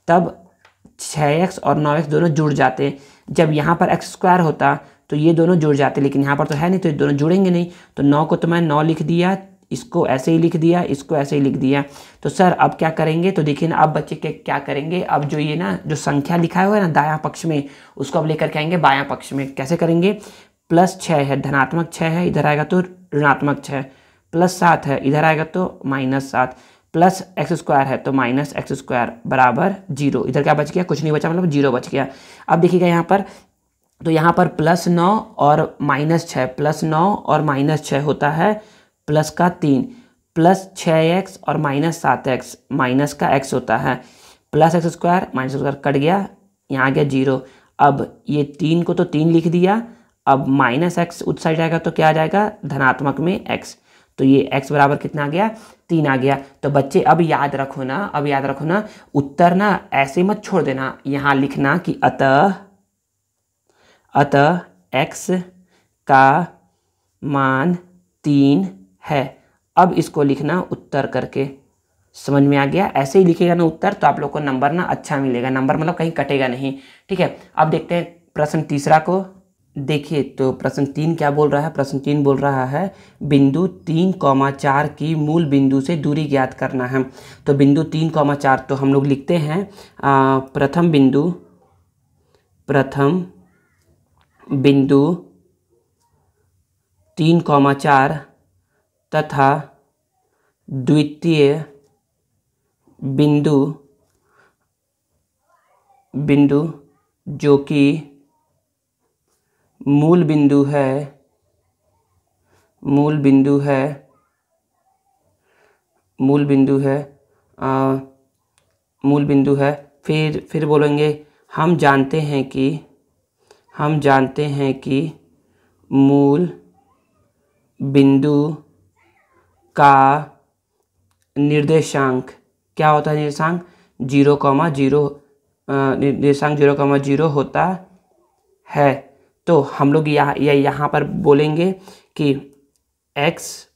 तब 6x और 9x दोनों जुड़ जाते, जब यहाँ पर एक्स स्क्वायर होता तो ये दोनों जुड़ जाते, लेकिन यहाँ पर तो है नहीं, तो ये दोनों जुड़ेंगे नहीं। तो 9 को तो मैं 9 लिख दिया, इसको ऐसे ही लिख दिया, इसको ऐसे ही लिख दिया। तो सर अब क्या करेंगे? तो देखिए ना, अब बच्चे के क्या करेंगे, अब जो ये ना जो संख्या लिखा हुआ है ना दायां पक्ष में, उसको अब लेकर के आएंगे बायां पक्ष में। कैसे करेंगे? +6 है, धनात्मक 6 है, इधर आएगा तो ऋणात्मक 6, +7 है, इधर आएगा तो -7, प्लस एक्स स्क्वायर है तो माइनस एक्स स्क्वायर बराबर 0। इधर क्या बच गया? कुछ नहीं बचा, मतलब 0 बच गया। अब देखिएगा यहाँ पर, तो यहाँ पर +9 और -6, +9 और -6 होता है प्लस का 3, +6x और -7x माइनस का x होता है, plus x square minus square cut गया, यहाँ आ गया 0। अब ये 3 को तो 3 लिख दिया, अब -x उस साइड आएगा तो क्या आ जाएगा? धनात्मक में x, तो ये x बराबर कितना आ गया? 3 आ गया। तो बच्चे अब याद रखो ना, उत्तर ना ऐसे मत छोड़ देना, यहाँ लिखना कि अतः x का मान 3 है। अब इसको लिखना उत्तर करके, समझ में आ गया? ऐसे ही लिखेगा ना उत्तर, तो आप लोग को नंबर ना अच्छा मिलेगा, नंबर मतलब कहीं कटेगा नहीं, ठीक है। अब देखते हैं प्रश्न तीसरा को। देखिए तो प्रश्न 3 क्या बोल रहा है? प्रश्न 3 बोल रहा है बिंदु 3,4 की मूल बिंदु से दूरी ज्ञात करना है। तो बिंदु 3,4 तो हम लोग लिखते हैं प्रथम बिंदु 3,4 तथा द्वितीय बिंदु जो कि मूल बिंदु है। फिर बोलेंगे हम जानते हैं कि मूल बिंदु का निर्देशांक क्या होता है? निर्देशांक 0,0 निर्देशांक 0,0 होता है। तो हम लोग यहाँ पर बोलेंगे कि x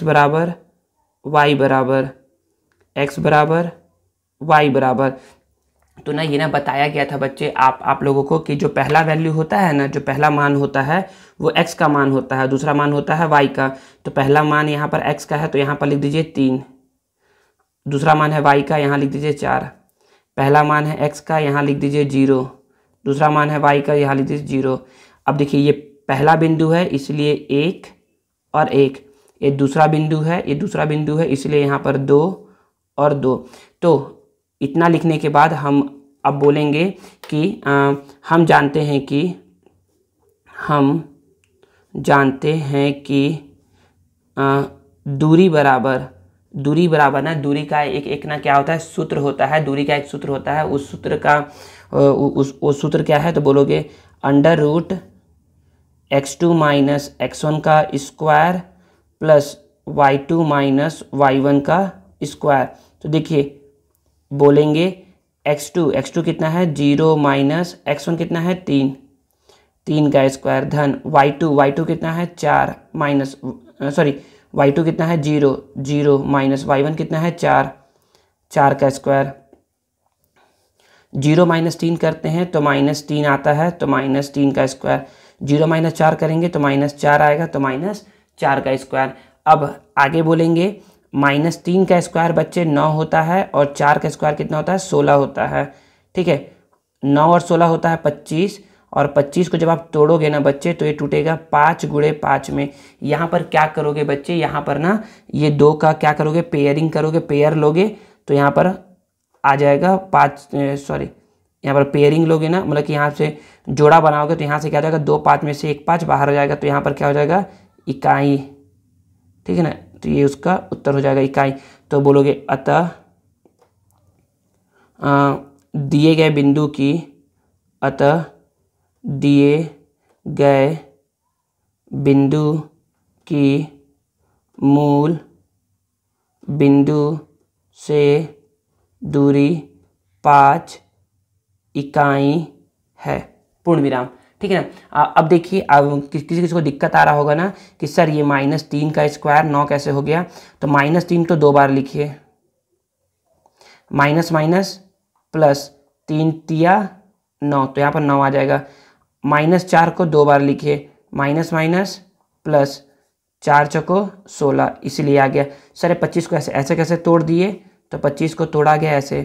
बराबर y बराबर। तो ना ये ना बताया गया था बच्चे आप लोगों को कि जो पहला वैल्यू होता है ना, जो पहला मान होता है वो x का मान होता है, दूसरा मान होता है y का। तो पहला मान यहाँ पर x का है तो यहाँ पर लिख दीजिए 3, दूसरा मान है y का, यहाँ लिख दीजिए 4, पहला मान है x का, यहाँ लिख दीजिए 0, दूसरा मान है y का, यहाँ लिख दीजिए 0। अब देखिए ये पहला बिंदु है इसलिए 1 और 1, ये दूसरा बिंदु है इसलिए यहाँ पर 2 और 2। तो इतना लिखने के बाद हम अब बोलेंगे कि हम जानते हैं कि दूरी बराबर ना, दूरी का एक ना क्या होता है? सूत्र होता है, दूरी का एक सूत्र होता है। उस सूत्र का उस सूत्र क्या है? तो बोलोगे √x2 माइनस x1 का square plus y2 minus y1 का स्क्वायर। तो देखिए बोलेंगे x2 कितना है? 0 माइनस x1 कितना है? 3 का स्क्वायर, धन y2 कितना है? 4 माइनस y2 कितना है? 0 माइनस y1 कितना है? 4 का स्क्वायर। 0 माइनस 3 करते हैं तो -3 आता है, तो -3 का स्क्वायर। 0 माइनस 4 करेंगे तो -4 आएगा, तो -4 का स्क्वायर। अब आगे बोलेंगे -3 का स्क्वायर बच्चे 9 होता है, और 4 का स्क्वायर कितना होता है, 16 होता है। ठीक है, 9 और 16 होता है 25, और 25 को जब आप तोड़ोगे ना बच्चे तो ये टूटेगा 5 गुणे 5 में। यहाँ पर क्या करोगे बच्चे, यहाँ पर ना ये 2 का क्या करोगे, पेयरिंग करोगे, पेयर लोगे तो यहाँ पर आ जाएगा 5, सॉरी यहाँ पर पेयरिंग लोगे ना, मतलब कि यहाँ से जोड़ा बनाओगे तो यहाँ से क्या हो जाएगा, 2 5 में से 1 5 बाहर हो जाएगा, तो यहाँ पर क्या हो जाएगा, इकाई। ठीक है ना, तो ये उसका उत्तर हो जाएगा, इकाई। तो बोलोगे अतः दिए गए बिंदु की, अतः दिए गए बिंदु की मूल बिंदु से दूरी 5 इकाई है, पूर्ण विराम। ठीक है ना। अब देखिए, अब किसी को दिक्कत आ रहा होगा ना कि सर ये -3 का स्क्वायर 9 कैसे हो गया, तो -3 तो 2 बार लिखिए, माइनस माइनस प्लस 3 तिया 9, तो यहाँ पर 9 आ जाएगा। -4 को 2 बार लिखिए, माइनस माइनस प्लस 4 चौको 16, इसीलिए आ गया। सर 25 को ऐसे ऐसे कैसे तोड़ दिए, तो 25 को तोड़ा गया ऐसे,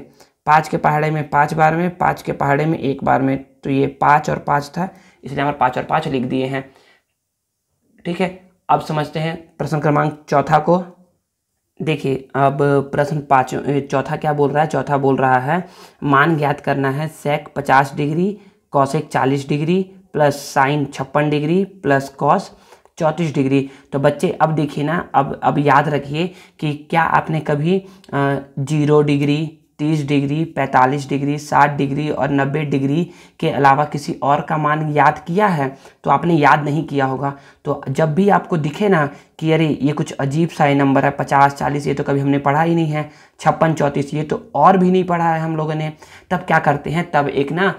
5 के पहाड़े में 5 बार में, 5 के पहाड़े में 1 बार में, तो ये 5 और 5 था, इसलिए हमारे 5 और 5 लिख दिए हैं। ठीक है, अब समझते हैं प्रश्न क्रमांक चौथा को। देखिए, अब प्रश्न चौथा क्या बोल रहा है, चौथा बोल रहा है मान ज्ञात करना है सेक 50 degree, cosec 40 degree, plus sign 56 degree, plus cos 34 degree. तो बच्चे अब देखिए ना, अब याद रखिए कि क्या आपने कभी 0 डिग्री, 30 डिग्री, 45 डिग्री, 60 डिग्री और 90 डिग्री के अलावा किसी और का मान याद किया है, तो आपने याद नहीं किया होगा। तो जब भी आपको दिखे ना कि अरे ये कुछ अजीब सा नंबर है, 50 40, ये तो कभी हमने पढ़ा ही नहीं है, 56 34 ये तो और भी नहीं पढ़ा है हम लोगों ने, तब क्या करते हैं, तब एक ना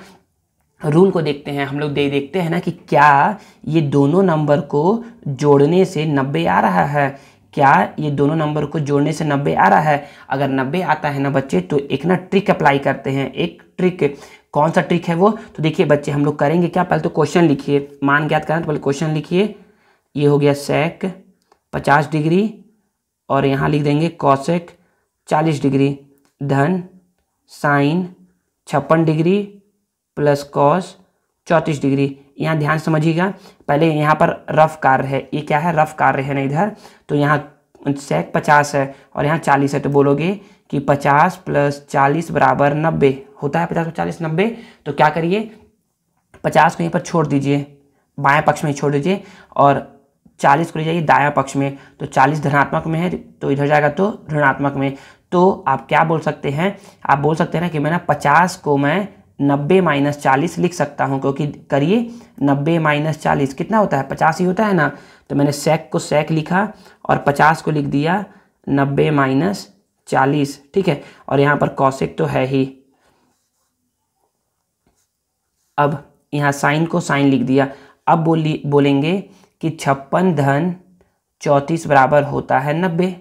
रूल को देखते हैं हम लोग, देखते हैं ना कि क्या ये दोनों नंबर को जोड़ने से 90 आ रहा है, क्या ये दोनों नंबर को जोड़ने से 90 आ रहा है। अगर 90 आता है ना बच्चे, तो एक ना ट्रिक अप्लाई करते हैं, एक ट्रिक। कौन सा ट्रिक है वो, तो देखिए बच्चे हम लोग करेंगे क्या, पहले तो क्वेश्चन लिखिए, मान ज्ञात करना तो पहले क्वेश्चन लिखिए। ये हो गया सेक 50 डिग्री, और यहाँ लिख देंगे कॉसेक 40 डिग्री, धन sine 56 degree, plus cos 34 degree. यहाँ ध्यान समझिएगा, पहले यहाँ पर रफ कार्य है, ये क्या है, रफ कार्य है ना इधर, तो यहाँ सेक 50 है और यहाँ 40 है, तो बोलोगे कि 50 प्लस 40 बराबर 90 होता है, 50 प्लस 40 90। तो क्या करिए, 50 को यहीं पर छोड़ दीजिए, बाएं पक्ष में छोड़ दीजिए, और 40 को ले जाइए दायां पक्ष में, तो 40 धनात्मक में है तो इधर जाएगा तो ऋणात्मक में। तो आप क्या बोल सकते हैं, आप बोल सकते हैं ना कि मैं ना 50 को मैं 90 माइनस 40 लिख सकता हूं, क्योंकि करिए 90 माइनस 40 कितना होता है, 50 ही होता है ना। तो मैंने सेक को सेक लिखा और 50 को लिख दिया 90 माइनस 40। ठीक है, और यहाँ पर कॉसेक तो है ही। अब यहाँ साइन को साइन लिख दिया। अब बोलेंगे कि 56 धन 34 बराबर होता है 90।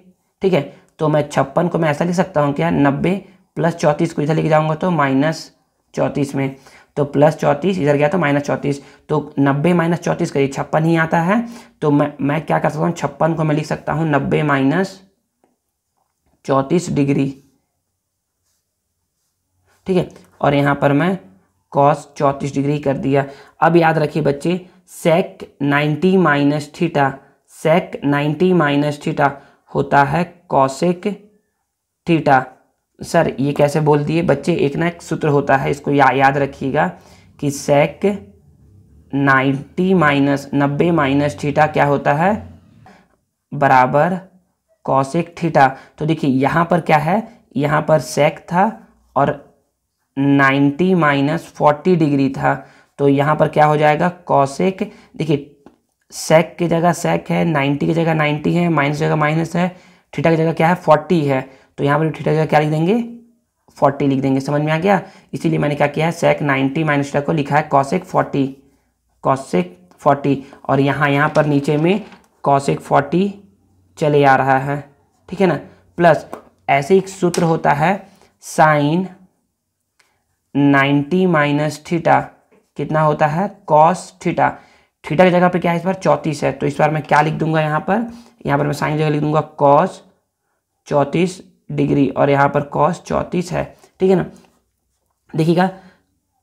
ठीक है, तो मैं 56 को मैं ऐसा लिख सकता हूँ क्या, 90 प्लस 34 को इधर लेके जाऊँगा तो माइनस 34 में, तो प्लस 34 इधर गया तो माइनस 34, तो 90 माइनस 34 करिए 56 ही आता है। तो मैं क्या कर सकता हूँ, 56 को मैं लिख सकता हूँ 90 माइनस 34 डिग्री। ठीक है, और यहाँ पर मैं कॉस 34 डिग्री कर दिया। अब याद रखिए बच्चे, सेक 90 माइनस थीटा, सेक 90 माइनस थीटा होता है कॉसेक थीटा। सर ये कैसे बोल दिए बच्चे, एक ना एक सूत्र होता है, इसको याद रखिएगा कि सेक 90 माइनस थीटा क्या होता है, बराबर कॉसेक थीटा। तो देखिए यहाँ पर क्या है, यहाँ पर सेक था और 90 माइनस 40 डिग्री था, तो यहाँ पर क्या हो जाएगा कॉसेक। देखिए सेक की जगह सेक है, 90 की जगह 90 है, माइनस जगह माइनस है, थीटा की जगह क्या है 40 है, तो यहाँ पर थीटा की जगह क्या लिख देंगे 40 लिख देंगे। समझ में आ गया, इसीलिए मैंने क्या किया है, सेक 90 माइनस थीटा को लिखा है कॉसेक 40, कॉसेक 40, और यहाँ पर नीचे में कॉसेक 40 चले आ रहा है। ठीक है ना, प्लस ऐसे एक सूत्र होता है साइन 90 माइनस थीटा कितना होता है कॉस थीटा। थीटा की जगह पे क्या है इस बार 34 है, तो इस बार मैं क्या लिख दूंगा यहाँ पर मैं साइन जगह लिख दूंगा कॉस 34 डिग्री और यहाँ पर कॉस 34 है, ठीक है ना। देखिएगा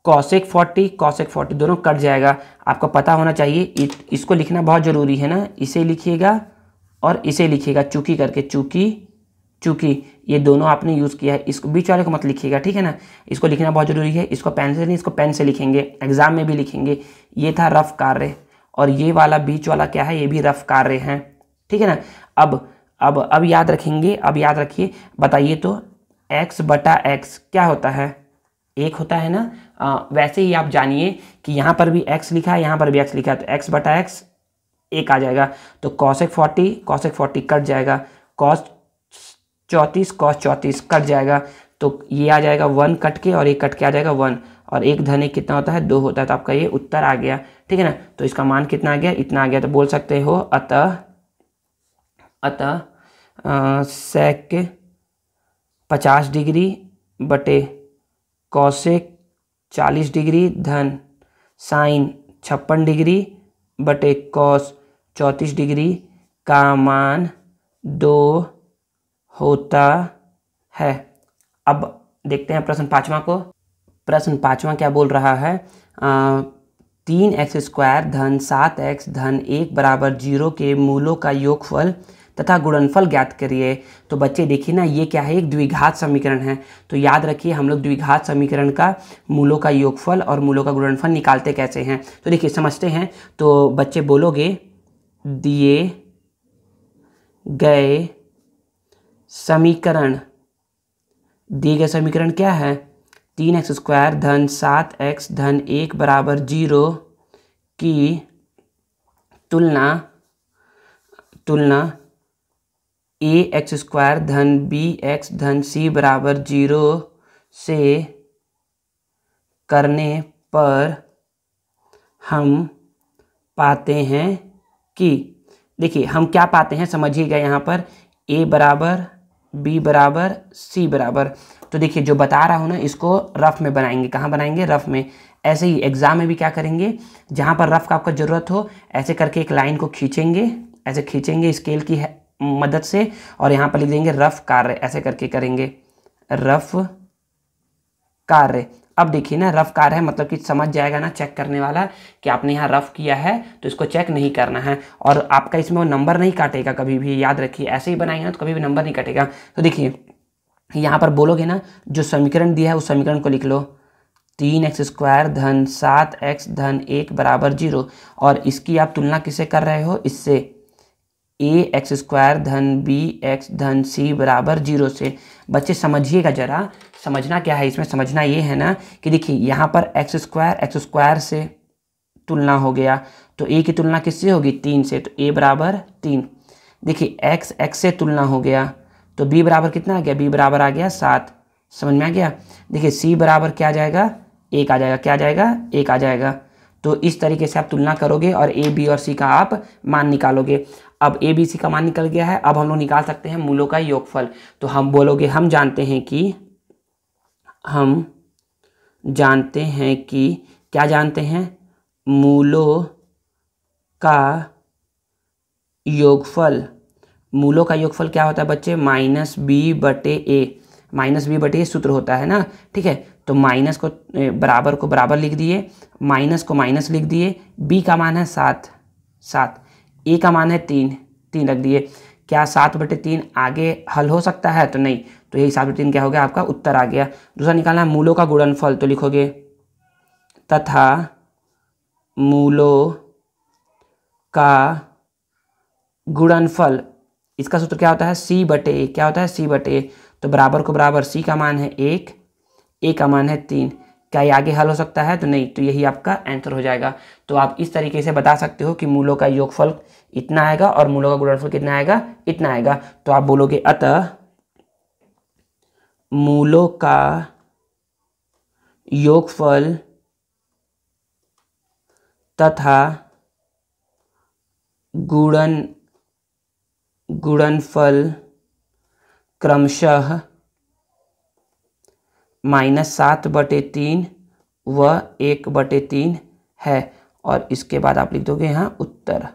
कॉसेक 40 दोनों कट जाएगा। आपको पता होना चाहिए, इसको लिखना बहुत ज़रूरी है ना, इसे लिखिएगा और इसे लिखिएगा चूकी करके, चूकी ये दोनों आपने यूज़ किया है, इसको बीच वाले को मत लिखिएगा, ठीक है ना। इसको लिखना बहुत ज़रूरी है, इसको पेन से नहीं इसको पेन से लिखेंगे, एग्जाम में भी लिखेंगे। ये था रफ कार्य और ये वाला बीच वाला क्या है, ये भी रफ कार्य है, ठीक है ना। अब याद रखेंगे, अब याद रखिए, बताइए तो x बटा x क्या होता है, एक होता है ना। वैसे ही आप जानिए कि यहाँ पर भी x लिखा है, यहाँ पर भी x लिखा है, तो x बटा x एक आ जाएगा, तो कॉसेक 40 कट जाएगा, कॉस 34 कट जाएगा, तो ये आ जाएगा 1 कट के और एक कट के आ जाएगा 1 और एक धन एक कितना होता है 2 होता है, तो आपका ये उत्तर आ गया, ठीक है ना। तो इसका मान कितना आ गया, इतना आ गया, तो बोल सकते हो अतः सेक 50 डिग्री बटे कॉसेक 40 डिग्री धन साइन 56 डिग्री बटे कॉस 34 डिग्री का मान 2 होता है। अब देखते हैं प्रश्न पाँचवा को। प्रश्न पाँचवा क्या बोल रहा है, 3x² धन 7x धन 1 बराबर 0 के मूलों का योगफल तथा गुणनफल ज्ञात करिए। तो बच्चे देखिए ना, ये क्या है, एक द्विघात समीकरण है। तो याद रखिए हम लोग द्विघात समीकरण का मूलों का योगफल और मूलों का गुणनफल निकालते कैसे हैं, तो देखिए समझते हैं। तो बच्चे बोलोगे दिए गए समीकरण क्या है, 3x² धन 7x धन 1 बराबर 0 की तुलना ax² धन bx धन c बराबर 0 से करने पर हम पाते हैं कि, देखिए हम क्या पाते हैं समझिएगा, यहाँ पर a बराबर b बराबर c बराबर, तो देखिए जो बता रहा हूँ ना इसको रफ में बनाएंगे, कहाँ बनाएंगे, रफ में। ऐसे ही एग्जाम में भी क्या करेंगे, जहाँ पर रफ का आपको ज़रूरत हो ऐसे करके एक लाइन को खींचेंगे, ऐसे खींचेंगे स्केल की मदद से और यहाँ पर लिख देंगे रफ कार्य, ऐसे करके करेंगे रफ कार्य। अब देखिए ना रफ कार्य है मतलब कि समझ जाएगा ना चेक करने वाला कि आपने यहाँ रफ किया है, तो इसको चेक नहीं करना है और आपका इसमें वो नंबर नहीं काटेगा कभी भी, याद रखिए ऐसे ही बनाएंगे ना तो कभी भी नंबर नहीं कटेगा। तो देखिए यहाँ पर बोलोगे ना, जो समीकरण दिया है उस समीकरण को लिख लो, 3x² धन 7x धन 1 बराबर 0 और इसकी आप तुलना किससे कर रहे हो, इससे ax² धन bx धन c बराबर 0 से। बच्चे समझिएगा जरा, समझना क्या है इसमें, समझना ये है ना कि देखिए यहाँ पर x² से तुलना हो गया, तो a की तुलना किससे होगी 3 से, तो a बराबर 3। देखिए x से तुलना हो गया तो b बराबर कितना आ गया, b बराबर आ गया 7, समझ में आ गया। देखिए c बराबर क्या आ जाएगा, 1 आ जाएगा, क्या आ जाएगा 1 आ जाएगा। तो इस तरीके से आप तुलना करोगे और a b और c का आप मान निकालोगे। अब a b c का मान निकल गया है, अब हम लोग निकाल सकते हैं मूलों का योगफल। तो हम बोलोगे हम जानते हैं कि क्या जानते हैं, मूलों का योगफल। मूलों का योगफल क्या होता है बच्चे, -b/a सूत्र होता है ना, ठीक है। तो माइनस को बराबर लिख दिए, माइनस को माइनस लिख दिए, b का मान है 7, a का मान है 3 रख दिए। क्या 7/3 आगे हल हो सकता है, तो नहीं, तो यही 7/3 क्या हो गया आपका उत्तर आ गया। दूसरा निकालना है मूलों का गुणनफल, तो लिखोगे तथा मूलों का गुणनफल, इसका सूत्र क्या होता है c/a, क्या होता है c/a। तो बराबर को बराबर, c का मान है 1, a का मान है 3, क्या ये आगे हल हो सकता है, तो नहीं, तो यही आपका आंसर हो जाएगा। तो आप इस तरीके से बता सकते हो कि मूलों का योगफल इतना आएगा और मूलों का गुणनफल कितना आएगा, इतना आएगा। तो आप बोलोगे अतः मूलों का योगफल तथा गुणनफल क्रमशः -7/3 व 1/3 है। और इसके बाद आप लिख दोगे यहाँ उत्तर।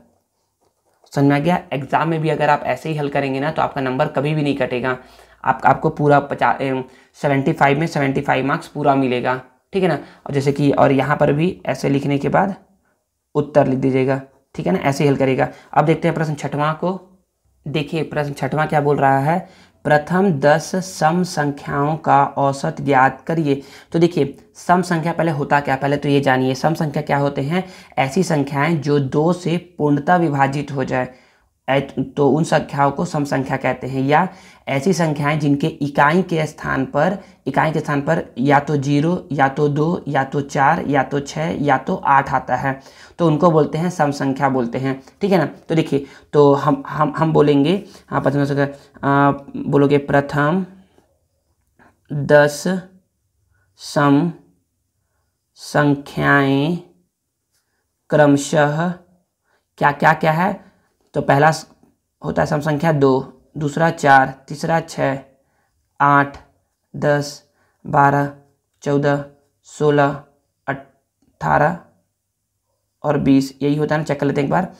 समझ में आ गया। एग्जाम में भी अगर आप ऐसे ही हल करेंगे ना तो आपका नंबर कभी भी नहीं कटेगा। आपको पूरा 75 में 75 मार्क्स पूरा मिलेगा, ठीक है ना। और जैसे कि और यहाँ पर भी ऐसे लिखने के बाद उत्तर लिख दीजिएगा, ठीक है ना। ऐसे ही हल करेगा। अब देखते हैं प्रश्न छठवां को। देखिए प्रश्न छठवां क्या बोल रहा है, प्रथम 10 सम संख्याओं का औसत ज्ञात करिए। तो देखिए सम संख्या पहले होता क्या, पहले तो ये जानिए सम संख्या क्या होते हैं। ऐसी संख्याएं जो 2 से पूर्णतः विभाजित हो जाए तो उन संख्याओं को सम संख्या कहते हैं। या ऐसी संख्याएं जिनके इकाई के स्थान पर या तो 0 या तो 2 या तो 4 या तो 6 या तो 8 आता है, तो उनको बोलते हैं सम संख्या बोलते हैं, ठीक है ना। तो देखिए तो हम बोलेंगे, हाँ बोलोगे प्रथम 10 सम संख्याएं क्रमशः क्या क्या क्या है। तो पहला होता है सम संख्या 2, दूसरा 4, तीसरा 6, 8, 10, 12, 14, 16, 18 और 20, यही होता है ना। चेक कर लेते हैं एक बार।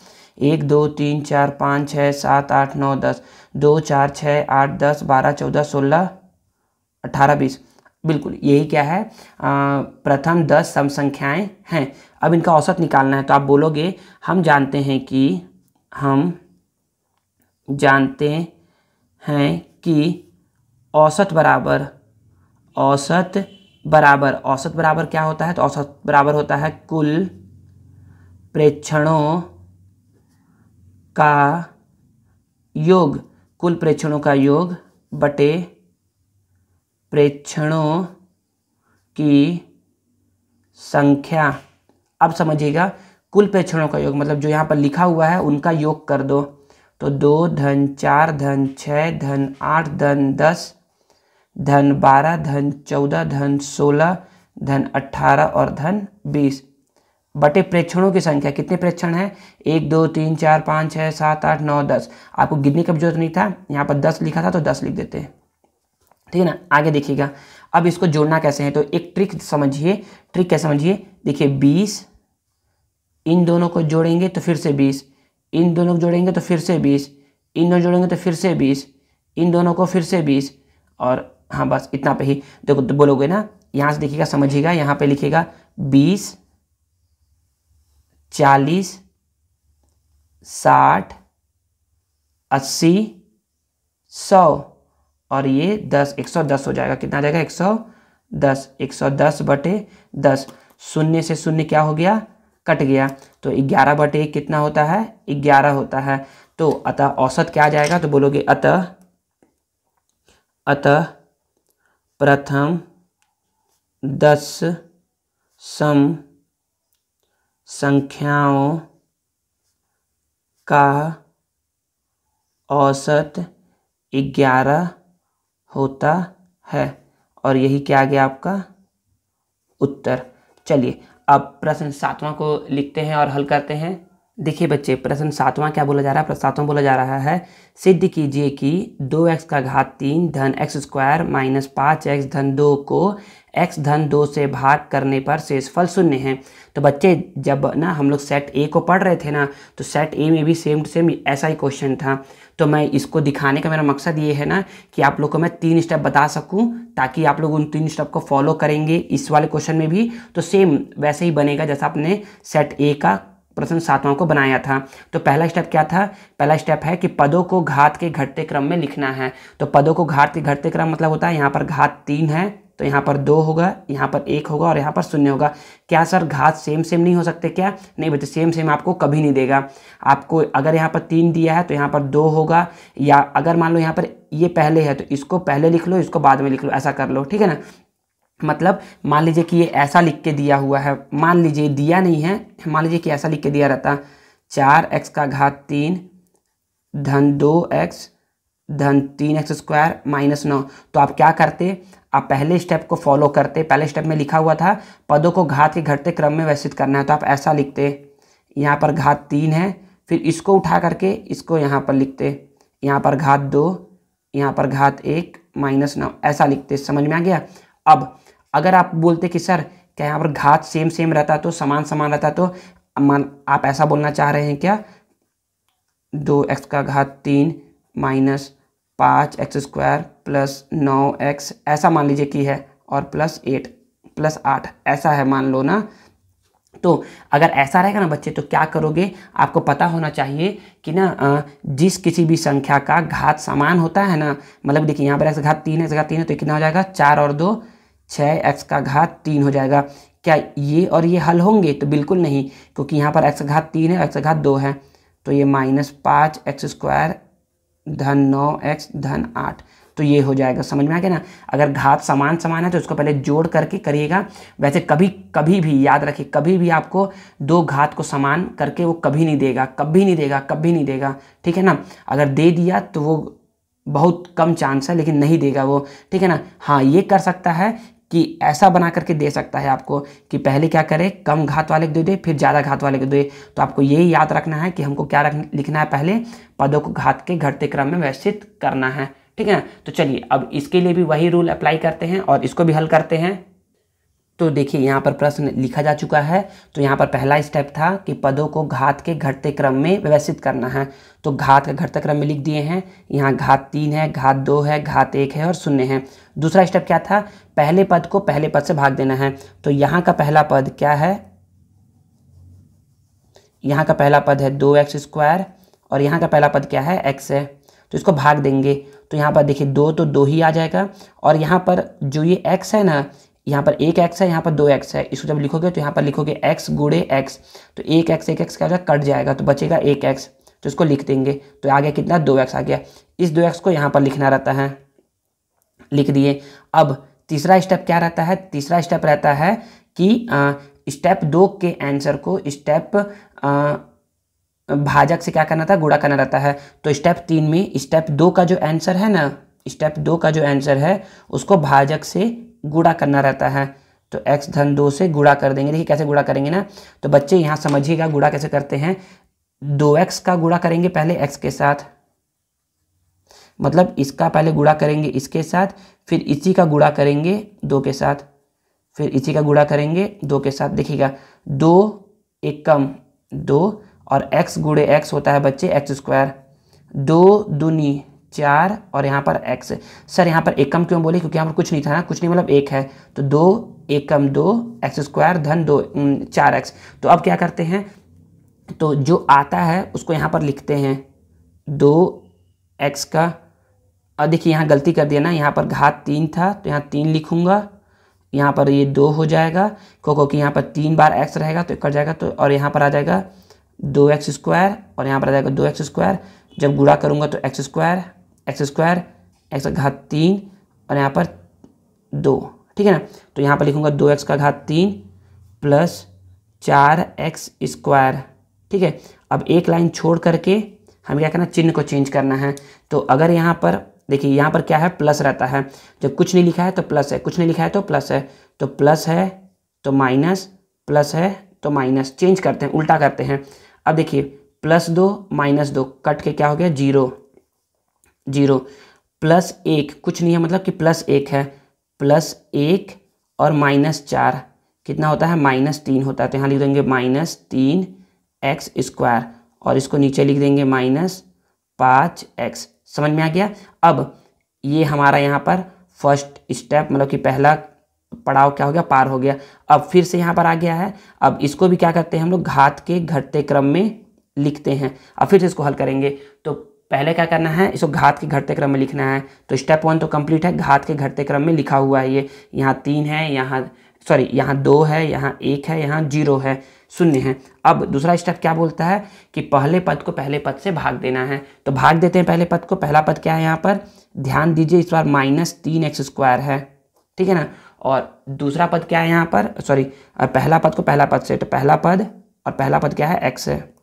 1 2 3 4 5 6 7 8 9 10, 2 4 6 8 10 12 14 16 18 20, बिल्कुल यही क्या है, प्रथम 10 सम संख्याएं हैं। अब इनका औसत निकालना है। तो आप बोलोगे हम जानते हैं कि औसत बराबर क्या होता है। तो औसत बराबर होता है कुल प्रेक्षणों का योग बटे प्रेक्षणों की संख्या। अब समझिएगा कुल प्रेक्षणों का योग मतलब जो यहाँ पर लिखा हुआ है उनका योग कर दो। तो 2 धन 4 धन 6 धन 8 धन 10 धन 12 धन 14 धन 16 धन 18 और धन 20 बटे प्रेक्षणों की संख्या। कितने प्रेक्षण हैं, 1 2 3 4 5 6 7 8 9 10। आपको गिनने का जरूरत नहीं था, यहाँ पर 10 लिखा था तो 10 लिख देते हैं, ठीक है ना। आगे देखिएगा अब इसको जोड़ना कैसे है। तो एक ट्रिक समझिए, देखिए 20 इन दोनों को जोड़ेंगे तो फिर से 20, इन दोनों को जोड़ेंगे तो फिर से 20, इन दोनों जोड़ेंगे तो फिर से 20, इन दोनों को फिर से 20। और हाँ बस इतना पे ही देखो तो बोलोगे ना। यहाँ से देखिएगा समझिएगा, यहाँ पे लिखिएगा 20 40 60 80 100 और ये 10, 110 हो जाएगा। कितना आ जाएगा, 110। 110 बटे 10, शून्य से शून्य क्या हो गया, कट गया। तो 11 बटे 1 कितना होता है, 11 होता है। तो अतः औसत क्या आ जाएगा। तो बोलोगे अतः प्रथम 10 सम संख्याओं का औसत 11 होता है। और यही क्या आ गया आपका उत्तर। चलिए अब प्रश्न 7वां को लिखते हैं और हल करते हैं। देखिए बच्चे प्रश्न 7वां क्या बोला जा रहा है। प्रश्न 7वां बोला जा रहा है सिद्ध कीजिए कि 2x का घात 3 धन x स्क्वायर माइनस 5x धन 2 को x धन 2 से भाग करने पर शेषफल 0 है। तो बच्चे जब ना हम लोग सेट ए को पढ़ रहे थे ना तो सेट ए में भी सेम टू सेम ऐसा ही क्वेश्चन था। तो मैं इसको दिखाने का मेरा मकसद ये है ना कि आप लोग को मैं 3 स्टेप बता सकूं ताकि आप लोग उन 3 स्टेप को फॉलो करेंगे इस वाले क्वेश्चन में भी तो सेम वैसे ही बनेगा जैसा आपने सेट ए का प्रश्न 7वां को बनाया था। तो पहला स्टेप क्या था, पहला स्टेप है कि पदों को घात के घटते क्रम में लिखना है। तो पदों को घात के घटते क्रम मतलब होता है यहाँ पर घात 3 है तो यहाँ पर 2 होगा, यहाँ पर 1 होगा और यहाँ पर 0 होगा। क्या सर घात सेम नहीं हो सकते क्या, नहीं बच्चे सेम आपको कभी नहीं देगा। आपको अगर यहाँ पर 3 दिया है तो यहाँ पर 2 होगा, या अगर मान लो यहाँ पर ये पहले है तो इसको पहले लिख लो इसको बाद में लिख लो, ऐसा कर लो, ठीक है ना। मतलब मान लीजिए कि ये ऐसा लिख के दिया हुआ है, मान लीजिए दिया नहीं है, मान लीजिए कि ऐसा लिख के दिया रहता 4x का घात 3 धन 2x धन 3x स्क्वायर माइनस 9। तो आप क्या करते, आप पहले स्टेप को फॉलो करते। पहले स्टेप में लिखा हुआ था पदों को घात के घटते क्रम में व्यवस्थित करना है, तो आप ऐसा लिखते, यहाँ पर घात 3 है फिर इसको उठा करके इसको यहाँ पर लिखते, यहाँ पर घात 2 यहाँ पर घात 1 माइनस 9, ऐसा लिखते। समझ में आ गया। अब अगर आप बोलते कि सर क्या यहाँ पर घात सेम सेम रहता तो समान समान रहता तो आप ऐसा बोलना चाह रहे हैं क्या, 2x⁻³ minus 5x² plus 9x ऐसा मान लीजिए कि है, और +8 ऐसा है मान लो ना। तो अगर ऐसा रहेगा ना बच्चे तो क्या करोगे, आपको पता होना चाहिए कि ना जिस किसी भी संख्या का घात समान होता है ना, मतलब देखिए यहाँ पर x⁻³ है तो कितना हो जाएगा 4 और 2 6x⁻³ हो जाएगा। क्या ये और ये हल होंगे? तो बिल्कुल नहीं, क्योंकि यहाँ पर x⁻³ है x⁻2 है, तो ये -5x² धन 9x धन 8, तो ये हो जाएगा। समझ में आ गया ना। अगर घात समान समान है तो उसको पहले जोड़ करके करिएगा। वैसे कभी भी याद रखिए, कभी भी आपको दो घात को समान करके वो कभी नहीं देगा, कभी नहीं देगा, ठीक है ना। अगर दे दिया तो वो बहुत कम चांस है, लेकिन नहीं देगा वो, ठीक है ना। हाँ ये कर सकता है कि ऐसा बना करके दे सकता है आपको कि पहले क्या करे, कम घात वाले को दे दे, फिर ज़्यादा घात वाले को दे। तो आपको यही याद रखना है कि हमको क्या लिखना है, पहले पदों को घात के घटते क्रम में व्यवस्थित करना है, ठीक है ना। तो चलिए अब इसके लिए भी वही रूल अप्लाई करते हैं और इसको भी हल करते हैं। तो देखिए यहाँ पर प्रश्न लिखा जा चुका है। तो यहाँ पर पहला स्टेप था कि पदों को घात के घटते क्रम में व्यवस्थित करना है, तो घात का घटते क्रम में लिख दिए हैं। यहाँ घात 3 है, घात 2 है, घात 1 है और 0 है। दूसरा स्टेप क्या था, पहले पद को पहले पद से भाग देना है। तो यहाँ का पहला पद क्या है, यहाँ का पहला पद है 2x² और यहाँ का पहला पद क्या है, x है। तो इसको भाग देंगे तो यहाँ पर देखिए 2 तो 2 ही आ जाएगा, और यहाँ पर जो ये x है ना, यहाँ पर 1x है, यहाँ पर 2x है। इसको जब लिखोगे तो यहाँ पर लिखोगे x गुणे x, तो 1x क्या हो जाएगा, कट जाएगा तो बचेगा 1x, तो इसको लिख देंगे। तो आगे कितना 2x आ गया। इस 2x को यहाँ पर लिखना रहता है, लिख दिए। अब तीसरा स्टेप क्या रहता है, तीसरा स्टेप रहता है कि स्टेप 2 के आंसर को स्टेप भाजक से क्या करना था, गुणा करना रहता है। तो स्टेप 3 में स्टेप 2 का जो आंसर है ना, स्टेप 2 का जो आंसर है उसको भाजक से गुणा करना रहता है। तो x धन 2 से गुणा कर देंगे। देखिए कैसे गुणा करेंगे ना, तो बच्चे यहाँ समझिएगा गुणा कैसे करते हैं। 2x का गुणा करेंगे पहले x के साथ, मतलब इसका पहले गुणा करेंगे इसके साथ, फिर इसी का गुणा करेंगे 2 के साथ, फिर इसी का गुणा करेंगे 2 के साथ। देखिएगा 2 एकम 2 और x गुणे x होता है बच्चे x², 2 दूनी 4 और यहाँ पर x। सर यहाँ पर एकम क्यों बोले, क्योंकि यहाँ पर कुछ नहीं था ना, कुछ नहीं मतलब 1 है। तो 2 एकम 2 x² धन 2 4x। तो अब क्या करते हैं, तो जो आता है उसको यहाँ पर लिखते हैं 2x का। और देखिए यहाँ गलती कर दिया ना, यहाँ पर घात 3 था तो यहाँ 3 लिखूँगा, यहाँ पर ये 2 हो जाएगा, क्योंकि यहाँ पर 3 बार x रहेगा तो कट जाएगा। तो और यहाँ पर आ जाएगा 2x² और यहाँ पर आ जाएगा 2x²। जब गुणा करूँगा तो x² x⁻³ और यहाँ पर 2, ठीक है ना। तो यहाँ पर लिखूँगा 2x⁻³ प्लस 4x², ठीक है। अब एक लाइन छोड़ करके हमें क्या करना, चिन्ह को चेंज करना है। तो अगर यहाँ पर देखिए, यहाँ पर क्या है, प्लस रहता है। जब कुछ नहीं लिखा है तो प्लस है, कुछ नहीं लिखा है तो प्लस है, तो प्लस है तो माइनस, प्लस है तो माइनस, चेंज करते हैं, उल्टा करते हैं। अब देखिए +2 -2 कट के क्या हो गया, 0 +1 कुछ नहीं है, मतलब कि +1 है, +1 और -4 कितना होता है, -3 होता है। तो यहाँ लिख देंगे -3x² और इसको नीचे लिख देंगे -5x। समझ में आ गया। अब ये हमारा यहाँ पर फर्स्ट स्टेप, मतलब कि पहला पड़ाव क्या हो गया, पार हो गया। अब फिर से यहाँ पर आ गया है। अब इसको भी क्या करते हैं हम लोग, घात के घटते क्रम में लिखते हैं। अब फिर से इसको हल करेंगे। तो पहले क्या करना है, इसको घात के घटते क्रम में लिखना है। तो स्टेप 1 तो कंप्लीट है, घात के घटते क्रम में लिखा हुआ है। ये यहाँ 3 है, यहाँ 2 है, यहाँ 1 है, यहाँ 0 है, 0 है। अब दूसरा स्टेप क्या बोलता है कि पहले पद को पहले पद से भाग देना है। तो भाग देते हैं पहले पद को। पहला पद क्या है यहाँ पर, ध्यान दीजिए इस बार -3x² है, ठीक है ना। और दूसरा पद क्या है यहाँ पर, पहला पद को पहला पद से, तो पहला पद और पहला पद क्या है, x है।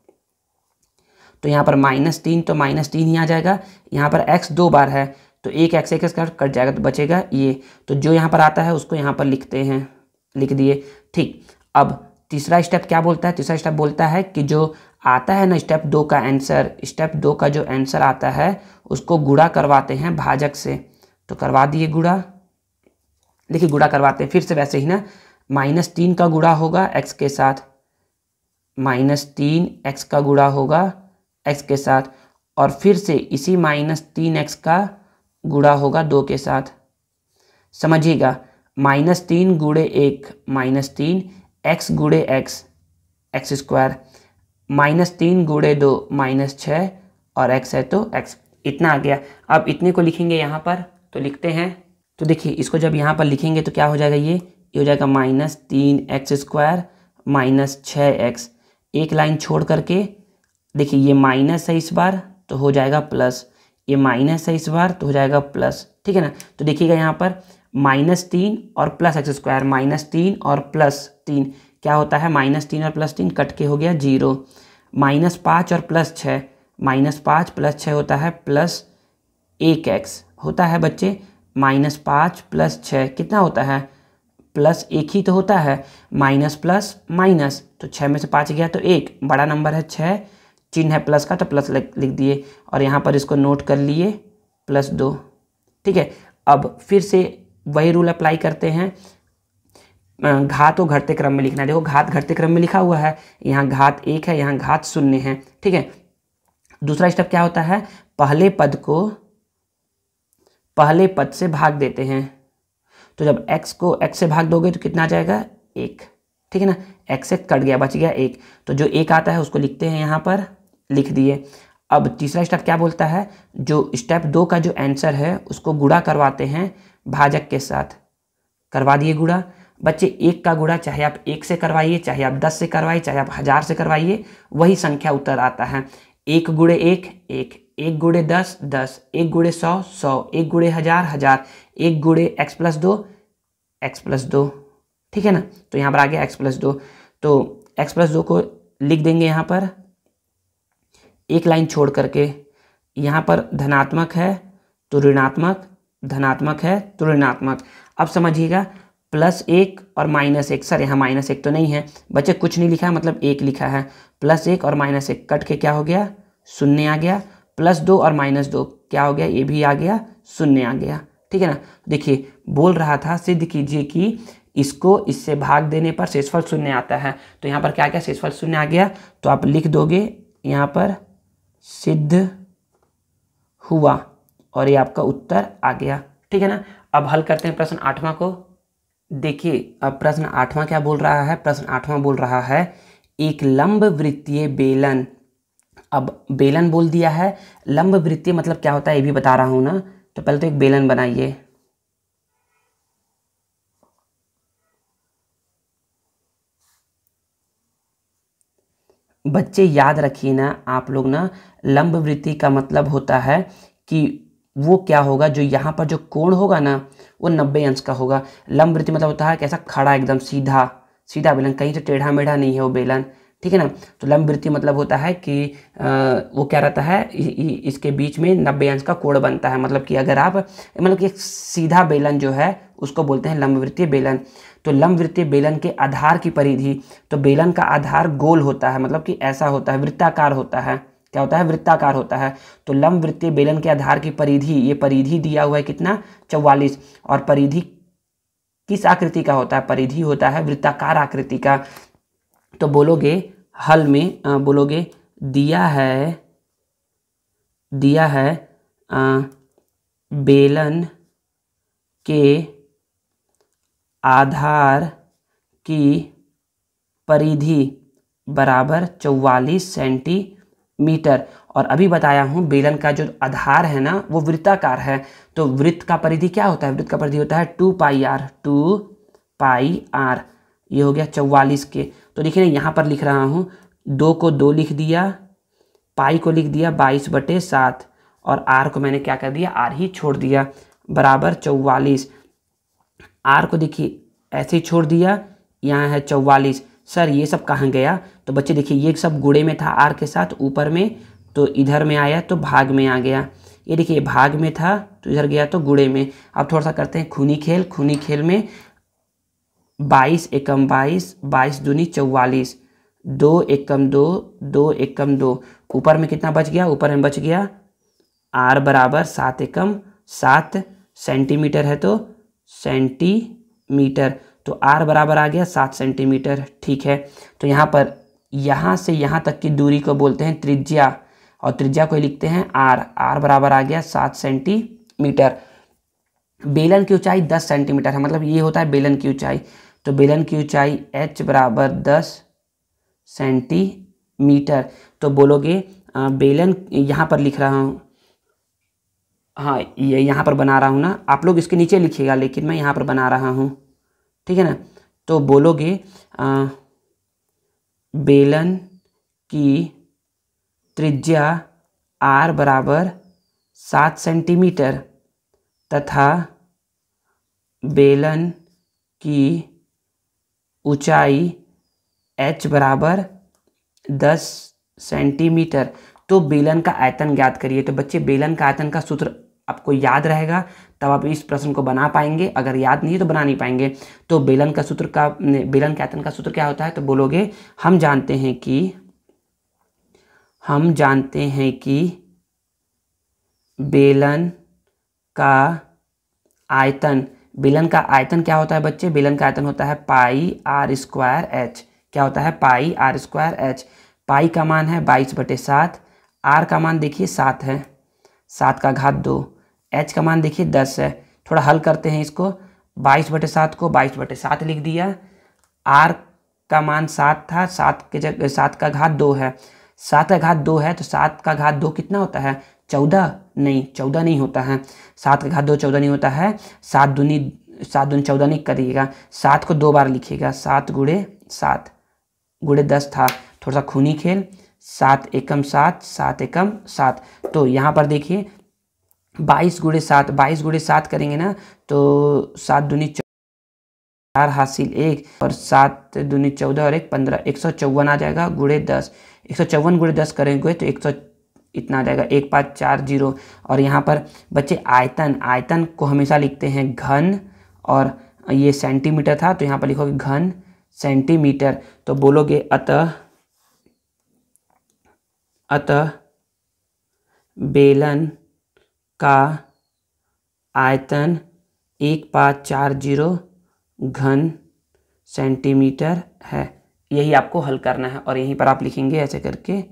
तो यहाँ पर -3 तो -3 ही आ जाएगा। यहाँ पर x 2 बार है तो एक x कट जाएगा तो बचेगा ये। तो जो यहाँ पर आता है उसको यहाँ पर लिखते हैं, लिख दिए, ठीक। अब तीसरा स्टेप क्या बोलता है, तीसरा स्टेप बोलता है कि जो आता है ना स्टेप 2 का आंसर, स्टेप 2 का जो आंसर आता है उसको गुणा करवाते हैं भाजक से। तो करवा दिए गुणा, देखिए गुणा करवाते हैं फिर से वैसे ही ना, -3 का गुणा होगा x के साथ, -3x का गुणा होगा x के साथ, और फिर से इसी -3x का गुणा होगा 2 के साथ। समझिएगा, -3 गुणे 1 -3, x गुणे x x स्क्वायर, -3 गुणे 2 -6, और x है तो x, इतना आ गया। अब इतने को लिखेंगे यहाँ पर, तो लिखते हैं। तो देखिए इसको जब यहाँ पर लिखेंगे तो क्या हो जाएगा, ये हो जाएगा -3x स्क्वायर -6x। एक लाइन छोड़ करके देखिए ये माइनस है इस बार तो हो जाएगा प्लस, ये माइनस है इस बार तो हो जाएगा प्लस, ठीक है ना। तो देखिएगा यहाँ पर -3 और प्लस x स्क्वायर, -3 और +3 क्या होता है, -3 और +3 कट के हो गया 0, -5 और +6, -5 + 6 होता है +1x होता है बच्चे, -5 + 6 कितना होता है, +1 ही तो होता है, माइनस प्लस माइनस, तो 6 में से 5 गया तो 1, बड़ा नंबर है 6, चिन्ह है प्लस का तो प्लस लिख दिए, और यहाँ पर इसको नोट कर लिए +2, ठीक है। अब फिर से वही रूल अप्लाई करते हैं, घात को घटते क्रम में लिखना है। देखो घात घटते क्रम में लिखा हुआ है, यहाँ घात 1 है, यहाँ घात 0 है, ठीक है। दूसरा स्टेप क्या होता है, पहले पद को पहले पद से भाग देते हैं। तो जब x को x से भाग दोगे तो कितना आ जाएगा, 1, ठीक है ना। x से कट गया, बच गया 1, तो जो 1 आता है उसको लिखते हैं यहाँ पर, लिख दिए। अब तीसरा स्टेप क्या बोलता है, जो स्टेप 2 का जो आंसर है उसको गुणा करवाते हैं भाजक के साथ, करवा दिए गुणा। बच्चे 1 का गुणा चाहे आप 1 से करवाइए, चाहे आप 10 से करवाइए, चाहे आप 1000 से करवाइए, वही संख्या उत्तर आता है। 1 गुणे 1 1, 1 गुणे 10 10, 1 गुणे 100 100, 1 गुणे 1000 1000, 1 गुणे x + 2 x + 2, ठीक है ना। तो यहाँ पर आ गया x + 2, तो x + 2 को लिख देंगे यहाँ पर एक लाइन छोड़ करके, यहाँ पर धनात्मक है तो ऋणात्मक, धनात्मक है तो ऋणात्मक। अब समझिएगा +1 और -1, सर यहाँ -1 तो नहीं है बच्चे, कुछ नहीं लिखा है मतलब 1 लिखा है, +1 और -1 कट के क्या हो गया, 0 आ गया, +2 और -2 क्या हो गया, ये भी आ गया 0 आ गया, ठीक है ना। देखिए बोल रहा था सिद्ध कीजिए कि इसको इससे भाग देने पर शेषफल 0 आता है, तो यहाँ पर क्या क्या शेषफल 0 आ गया, तो आप लिख दोगे यहाँ पर सिद्ध हुआ, और ये आपका उत्तर आ गया, ठीक है ना। अब हल करते हैं प्रश्न 8वां को। देखिए अब प्रश्न 8वां क्या बोल रहा है, प्रश्न 8वां बोल रहा है एक लंब वृत्तीय बेलन। अब बेलन बोल दिया है, लंब वृत्तीय मतलब क्या होता है ये भी बता रहा हूं ना। तो पहले तो एक बेलन बनाइए, बच्चे याद रखिए ना आप लोग ना, लंब वृत्ति का मतलब होता है कि वो क्या होगा, जो यहाँ पर जो कोण होगा ना वो 90 अंश का होगा। लंब वृत्ति मतलब होता है कैसा खड़ा एकदम सीधा सीधा बेलन, कहीं से टेढ़ा मेढ़ा नहीं है वो बेलन, ठीक है ना। तो लंब वृत्ति मतलब होता है कि वो क्या रहता है, इसके बीच में 90 अंश का कोण बनता है, मतलब कि अगर आप मतलब कि एक सीधा बेलन जो है उसको बोलते हैं लंब वृत्तीय बेलन। तो लंब वृत्तीय बेलन के आधार की परिधि, तो बेलन का आधार गोल होता है, मतलब कि ऐसा होता है, वृत्ताकार होता है, क्या होता है, वृत्ताकार होता है। तो लंब वृत्तीय बेलन के आधार की परिधि, ये परिधि दिया हुआ है कितना, 44, और परिधि किस आकृति का होता है, परिधि होता है वृत्ताकार आकृति का। तो बोलोगे हल में बोलोगे दिया है बेलन के आधार की परिधि बराबर 44 सेंटीमीटर। और अभी बताया हूँ बेलन का जो आधार है ना वो वृत्ताकार है, तो वृत्त का परिधि क्या होता है, वृत्त का परिधि होता है 2πr, 2πr, ये हो गया 44 के। तो देखिए ना यहाँ पर लिख रहा हूँ, 2 को 2 लिख दिया, पाई को लिख दिया 22/7, और आर को मैंने क्या कर दिया, आर ही छोड़ दिया, बराबर 44। आर को देखिए ऐसे ही छोड़ दिया, यहाँ है 44। सर ये सब कहाँ गया, तो बच्चे देखिए ये सब गुणे में था आर के साथ ऊपर में, तो इधर में आया तो भाग में आ गया। ये देखिए भाग में था तो इधर गया तो गुणे में। अब थोड़ा सा करते हैं खूनी खेल, खूनी खेल में 22 एकम 22, 22 दूनी 44, 2 एकम 2, 2 एकम 2, ऊपर में कितना बच गया, ऊपर में बच गया आर बराबर 7 एकम 7 सेंटीमीटर है, तो सेंटीमीटर मीटर। तो r बराबर आ गया 7 सेंटीमीटर। ठीक है, तो यहाँ पर यहाँ से यहाँ तक की दूरी को बोलते हैं त्रिज्या, और त्रिज्या को लिखते हैं r बराबर आ गया 7 सेंटीमीटर। बेलन की ऊंचाई 10 सेंटीमीटर है, मतलब ये होता है बेलन की ऊंचाई। तो बेलन की ऊंचाई h बराबर 10 सेंटीमीटर। तो बोलोगे बेलन, यहाँ पर लिख रहा हूँ, हाँ ये यहाँ पर बना रहा हूँ ना, आप लोग इसके नीचे लिखिएगा लेकिन मैं यहाँ पर बना रहा हूँ, ठीक है ना। तो बोलोगे बेलन की त्रिज्या r बराबर 7 सेंटीमीटर तथा बेलन की ऊंचाई h बराबर 10 सेंटीमीटर। तो बेलन का आयतन ज्ञात करिए। तो बच्चे बेलन का आयतन का सूत्र आपको याद रहेगा तब आप इस प्रश्न को बना पाएंगे, अगर याद नहीं है तो बना नहीं पाएंगे। तो बेलन के आयतन का सूत्र क्या होता है, तो बोलोगे हम जानते हैं कि बेलन का आयतन क्या होता है बच्चे, बेलन का आयतन होता है पाई r स्क्वायर h। क्या होता है, पाई r स्क्वायर h। पाई का मान है 22/7, r का मान देखिए 7 है, 7 का घात 2, h का मान देखिए 10 है। थोड़ा हल करते हैं इसको, 22/7 को 22/7 लिख दिया, r का मान 7 था, 7 के जगह 7 का घात 2 है, 7 का घात 2 है तो 7 का घात 2 कितना होता है, 14? नहीं, 14 नहीं होता है, 7 का घात 2 14 नहीं होता है। 7 दूनी 14 नहीं करिएगा, 7 को 2 बार लिखिएगा, 7 गुणे 10 था, थोड़ा सा खूनी खेल, 7 एकम 7, 7 एकम 7। तो यहाँ पर देखिए 22 गुणे 7 करेंगे ना तो 7 दूनी 4 हासिल 1 और 7 दूनी 14 और 1 15, 154 आ जाएगा गुणे 10। 154 गुणे 10 करेंगे तो 100 इतना आ जाएगा, 1540। और यहाँ पर बच्चे आयतन को हमेशा लिखते हैं घन, और ये सेंटीमीटर था तो यहाँ पर लिखोगे घन सेंटीमीटर। तो बोलोगे अतः बेलन का आयतन 1540 घन सेंटीमीटर है। यही आपको हल करना है और यहीं पर आप लिखेंगे ऐसे करके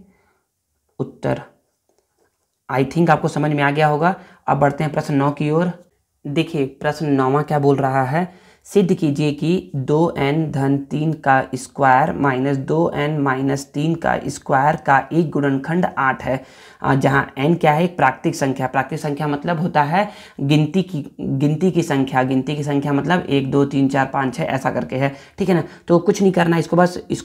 उत्तर। आई थिंक आपको समझ में आ गया होगा। अब बढ़ते हैं प्रश्न 9 की ओर। देखिए प्रश्न 9वां क्या बोल रहा है, सिद्ध कीजिए कि 2n-3 का स्क्वायर माइनस 2n-3 का स्क्वायर का एक गुणनखंड 8 है, जहां n क्या है, एक प्राकृतिक संख्या मतलब होता है गिनती की संख्या मतलब 1 2 3 4 5 6 ऐसा करके है, ठीक है ना। तो कुछ नहीं करना, इसको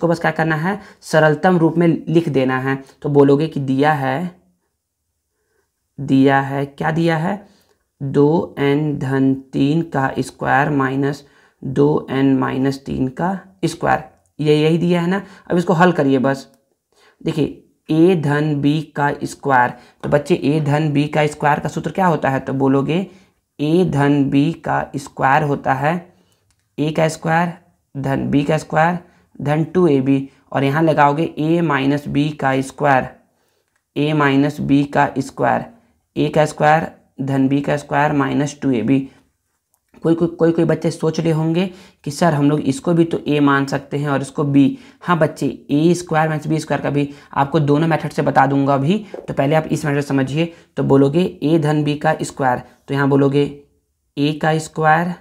बस क्या करना है, सरलतम रूप में लिख देना है। तो बोलोगे कि दिया है क्या दिया है, 2n-3 का स्क्वायर माइनस 2n-3 का स्क्वायर, यही दिया है ना। अब इसको हल करिए बस। देखिए a-b का स्क्वायर, तो बच्चे a-b का स्क्वायर का सूत्र क्या होता है, तो बोलोगे a-b का स्क्वायर होता है a का स्क्वायर धन b का स्क्वायर धन 2ab, और यहाँ लगाओगे a-b का स्क्वायर a का स्क्वायर धन b का स्क्वायर माइनस 2ab। कोई बच्चे सोच रहे होंगे कि सर हम लोग इसको भी तो a मान सकते हैं और इसको b। हाँ बच्चे, a square minus b square का भी आपको दोनों मेथड से बता दूंगा अभी, तो पहले आप इस मेथड समझिए। तो बोलोगे a धन b का स्क्वायर, तो यहाँ बोलोगे a का स्क्वायर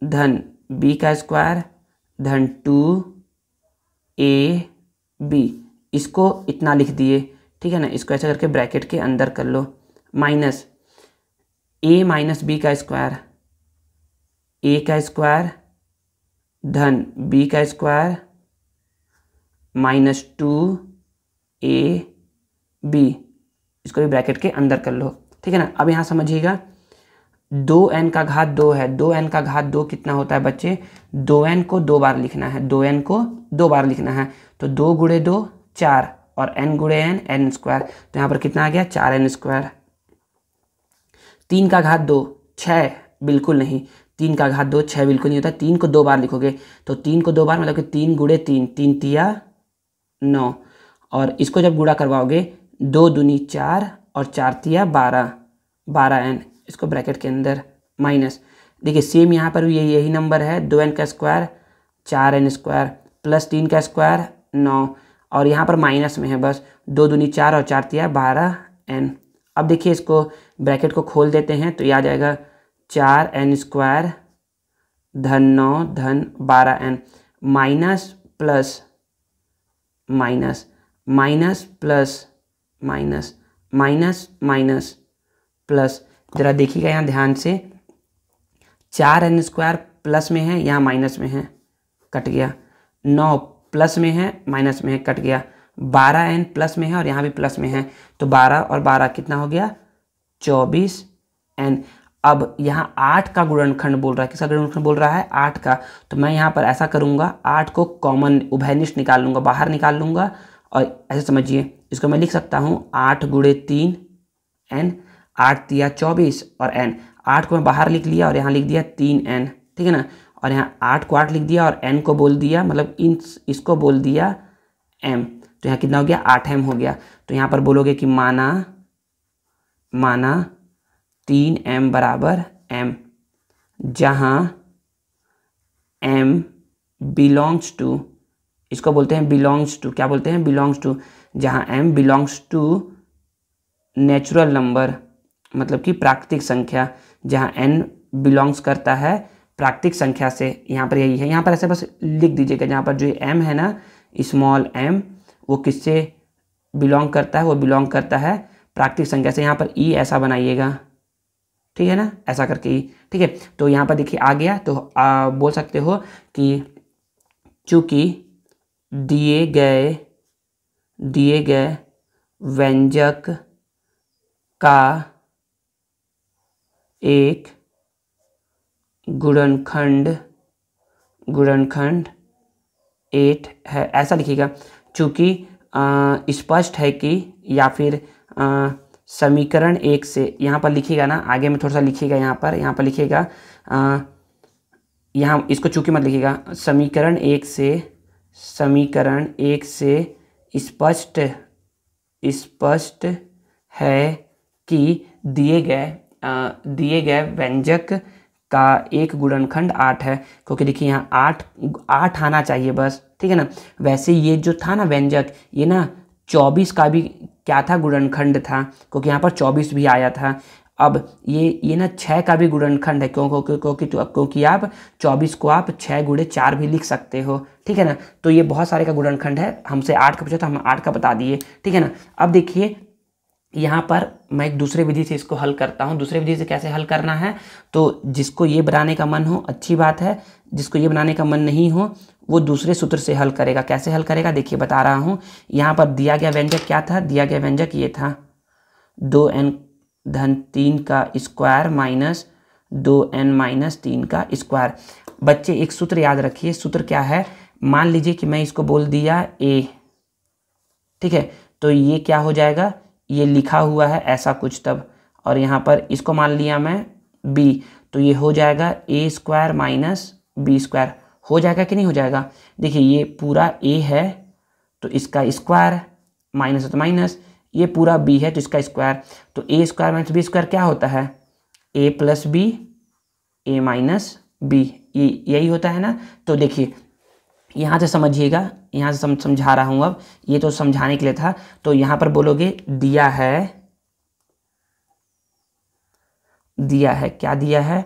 धन b का स्क्वायर धन 2ab, इसको इतना लिख दिए, ठीक है ना। इसको ऐसा करके ब्रैकेट के अंदर कर लो, माइनस a माइनस b का स्क्वायर, a का स्क्वायर धन b का स्क्वायर माइनस 2ab, इसको भी ब्रैकेट के अंदर कर लो, ठीक है ना। अब यहाँ समझिएगा 2n का घात 2 है, 2n का घात 2 कितना होता है बच्चे, 2n को 2 बार लिखना है, 2n को 2 बार लिखना है। तो 2 गुणे 2 4 और n गुणे n स्क्वायर, तो यहाँ पर कितना आ गया 4n स्क्वायर। 3 का घात 2 6, बिल्कुल नहीं, 3 का घात 2 6 बिल्कुल नहीं होता, 3 को 2 बार लिखोगे, तो 3 को 2 बार मतलब कि 3 गुणे 3, 3 तिया 9, और इसको जब गुणा करवाओगे 2 दूनी 4 और 4 तिया 12, 12n, इसको ब्रैकेट के अंदर माइनस देखिए सेम यहाँ पर भी यही नंबर है, 2n का स्क्वायर 4n स्क्वायर प्लस 3 का स्क्वायर 9, और यहाँ पर माइनस में है बस 2 दूनी 4 और 4 तिया 12n। अब देखिए इसको ब्रैकेट को खोल देते हैं तो ये आ जाएगा 4n स्क्वायर धन 9 धन 12n minus plus minus minus plus minus minus minus plus. ज़रा देखिएगा यहाँ ध्यान से, 4n स्क्वायर प्लस में है, यहाँ माइनस में है, कट गया। 9 प्लस में है, माइनस में है, कट गया। 12n प्लस में है और यहाँ भी प्लस में है, तो 12 और 12 कितना हो गया 24n। अब यहाँ 8 का गुणनखंड बोल रहा है, किसका गुणनखंड बोल रहा है 8 का। तो मैं यहाँ पर ऐसा करूँगा, 8 को कॉमन उभयनिष्ठ निकाल लूँगा, बाहर निकाल लूँगा, और ऐसे समझिए इसको मैं लिख सकता हूँ 8 गुणे 3n, 8 तिया 24 और n। 8 को मैं बाहर लिख लिया और यहाँ लिख दिया 3n, ठीक है ना। और यहाँ 8 को 8 लिख दिया और n को बोल दिया, मतलब इसको बोल दिया m, तो यहाँ कितना हो गया 8m हो गया। तो यहाँ पर बोलोगे कि माना 3m बराबर m, जहाँ m बिलोंग्स टू, इसको बोलते हैं बिलोंग्स टू, क्या बोलते हैं बिलोंग्स टू, जहाँ m belongs to natural number, मतलब कि प्राकृतिक संख्या, जहाँ n बिलोंग्स करता है प्राकृतिक संख्या से। यहाँ पर यही है, यहाँ पर ऐसे बस लिख दीजिएगा, जहाँ पर जो m है ना स्मॉल m, वो किससे बिलोंग करता है, वो बिलोंग करता है प्राकृतिक संख्या से। यहाँ पर e ऐसा बनाइएगा, ठीक है ना, ऐसा करके ही, ठीक है। तो यहाँ पर देखिए आ गया, तो बोल सकते हो कि चूँकि दिए गए व्यंजक का एक गुणनखंड 8 है, ऐसा लिखिएगा। चूँकि स्पष्ट है कि, या फिर समीकरण 1 से, यहाँ पर लिखिएगा ना, आगे में थोड़ा सा लिखिएगा, यहाँ पर लिखिएगा, यहाँ इसको चूँकि मत लिखिएगा, समीकरण 1 से स्पष्ट है कि दिए गए व्यंजक का एक गुणनखंड 8 है। क्योंकि देखिए यहाँ 8 आना चाहिए बस, ठीक है ना। वैसे ये जो था ना व्यंजक, ये ना 24 का भी क्या था गुणनखंड था, क्योंकि यहाँ पर 24 भी आया था। अब ये ना 6 का भी गुणनखंड है, क्योंकि आप 24 को आप 6 गुणे 4 भी लिख सकते हो, ठीक है ना। तो ये बहुत सारे का गुणनखंड है, हमसे 8 का पूछा तो हम 8 का बता दिए, ठीक है ना। अब देखिए यहाँ पर मैं एक दूसरे विधि से इसको हल करता हूँ। दूसरे विधि से कैसे हल करना है, तो जिसको ये बनाने का मन हो अच्छी बात है, जिसको ये बनाने का मन नहीं हो वो दूसरे सूत्र से हल करेगा। कैसे हल करेगा देखिए बता रहा हूँ। यहाँ पर दिया गया व्यंजक क्या था, दिया गया व्यंजक ये था 2n धन 3 का स्क्वायर माइनस 2n माइनस 3 का स्क्वायर। बच्चे एक सूत्र याद रखिए, सूत्र क्या है, मान लीजिए कि मैं इसको बोल दिया a, ठीक है, तो ये क्या हो जाएगा, ये लिखा हुआ है ऐसा कुछ तब, और यहाँ पर इसको मान लिया मैं b, तो ये हो जाएगा a square minus b square. हो जाएगा कि नहीं हो जाएगा, देखिए ये पूरा a है तो इसका स्क्वायर, माइनस है तो माइनस, ये पूरा b है तो इसका स्क्वायर, तो a square minus b square क्या होता है, a plus b, a minus b, यही होता है ना। तो देखिए यहाँ से समझिएगा, यहाँ से समझा रहा हूँ, अब ये तो समझाने के लिए था। तो यहाँ पर बोलोगे दिया है क्या दिया है,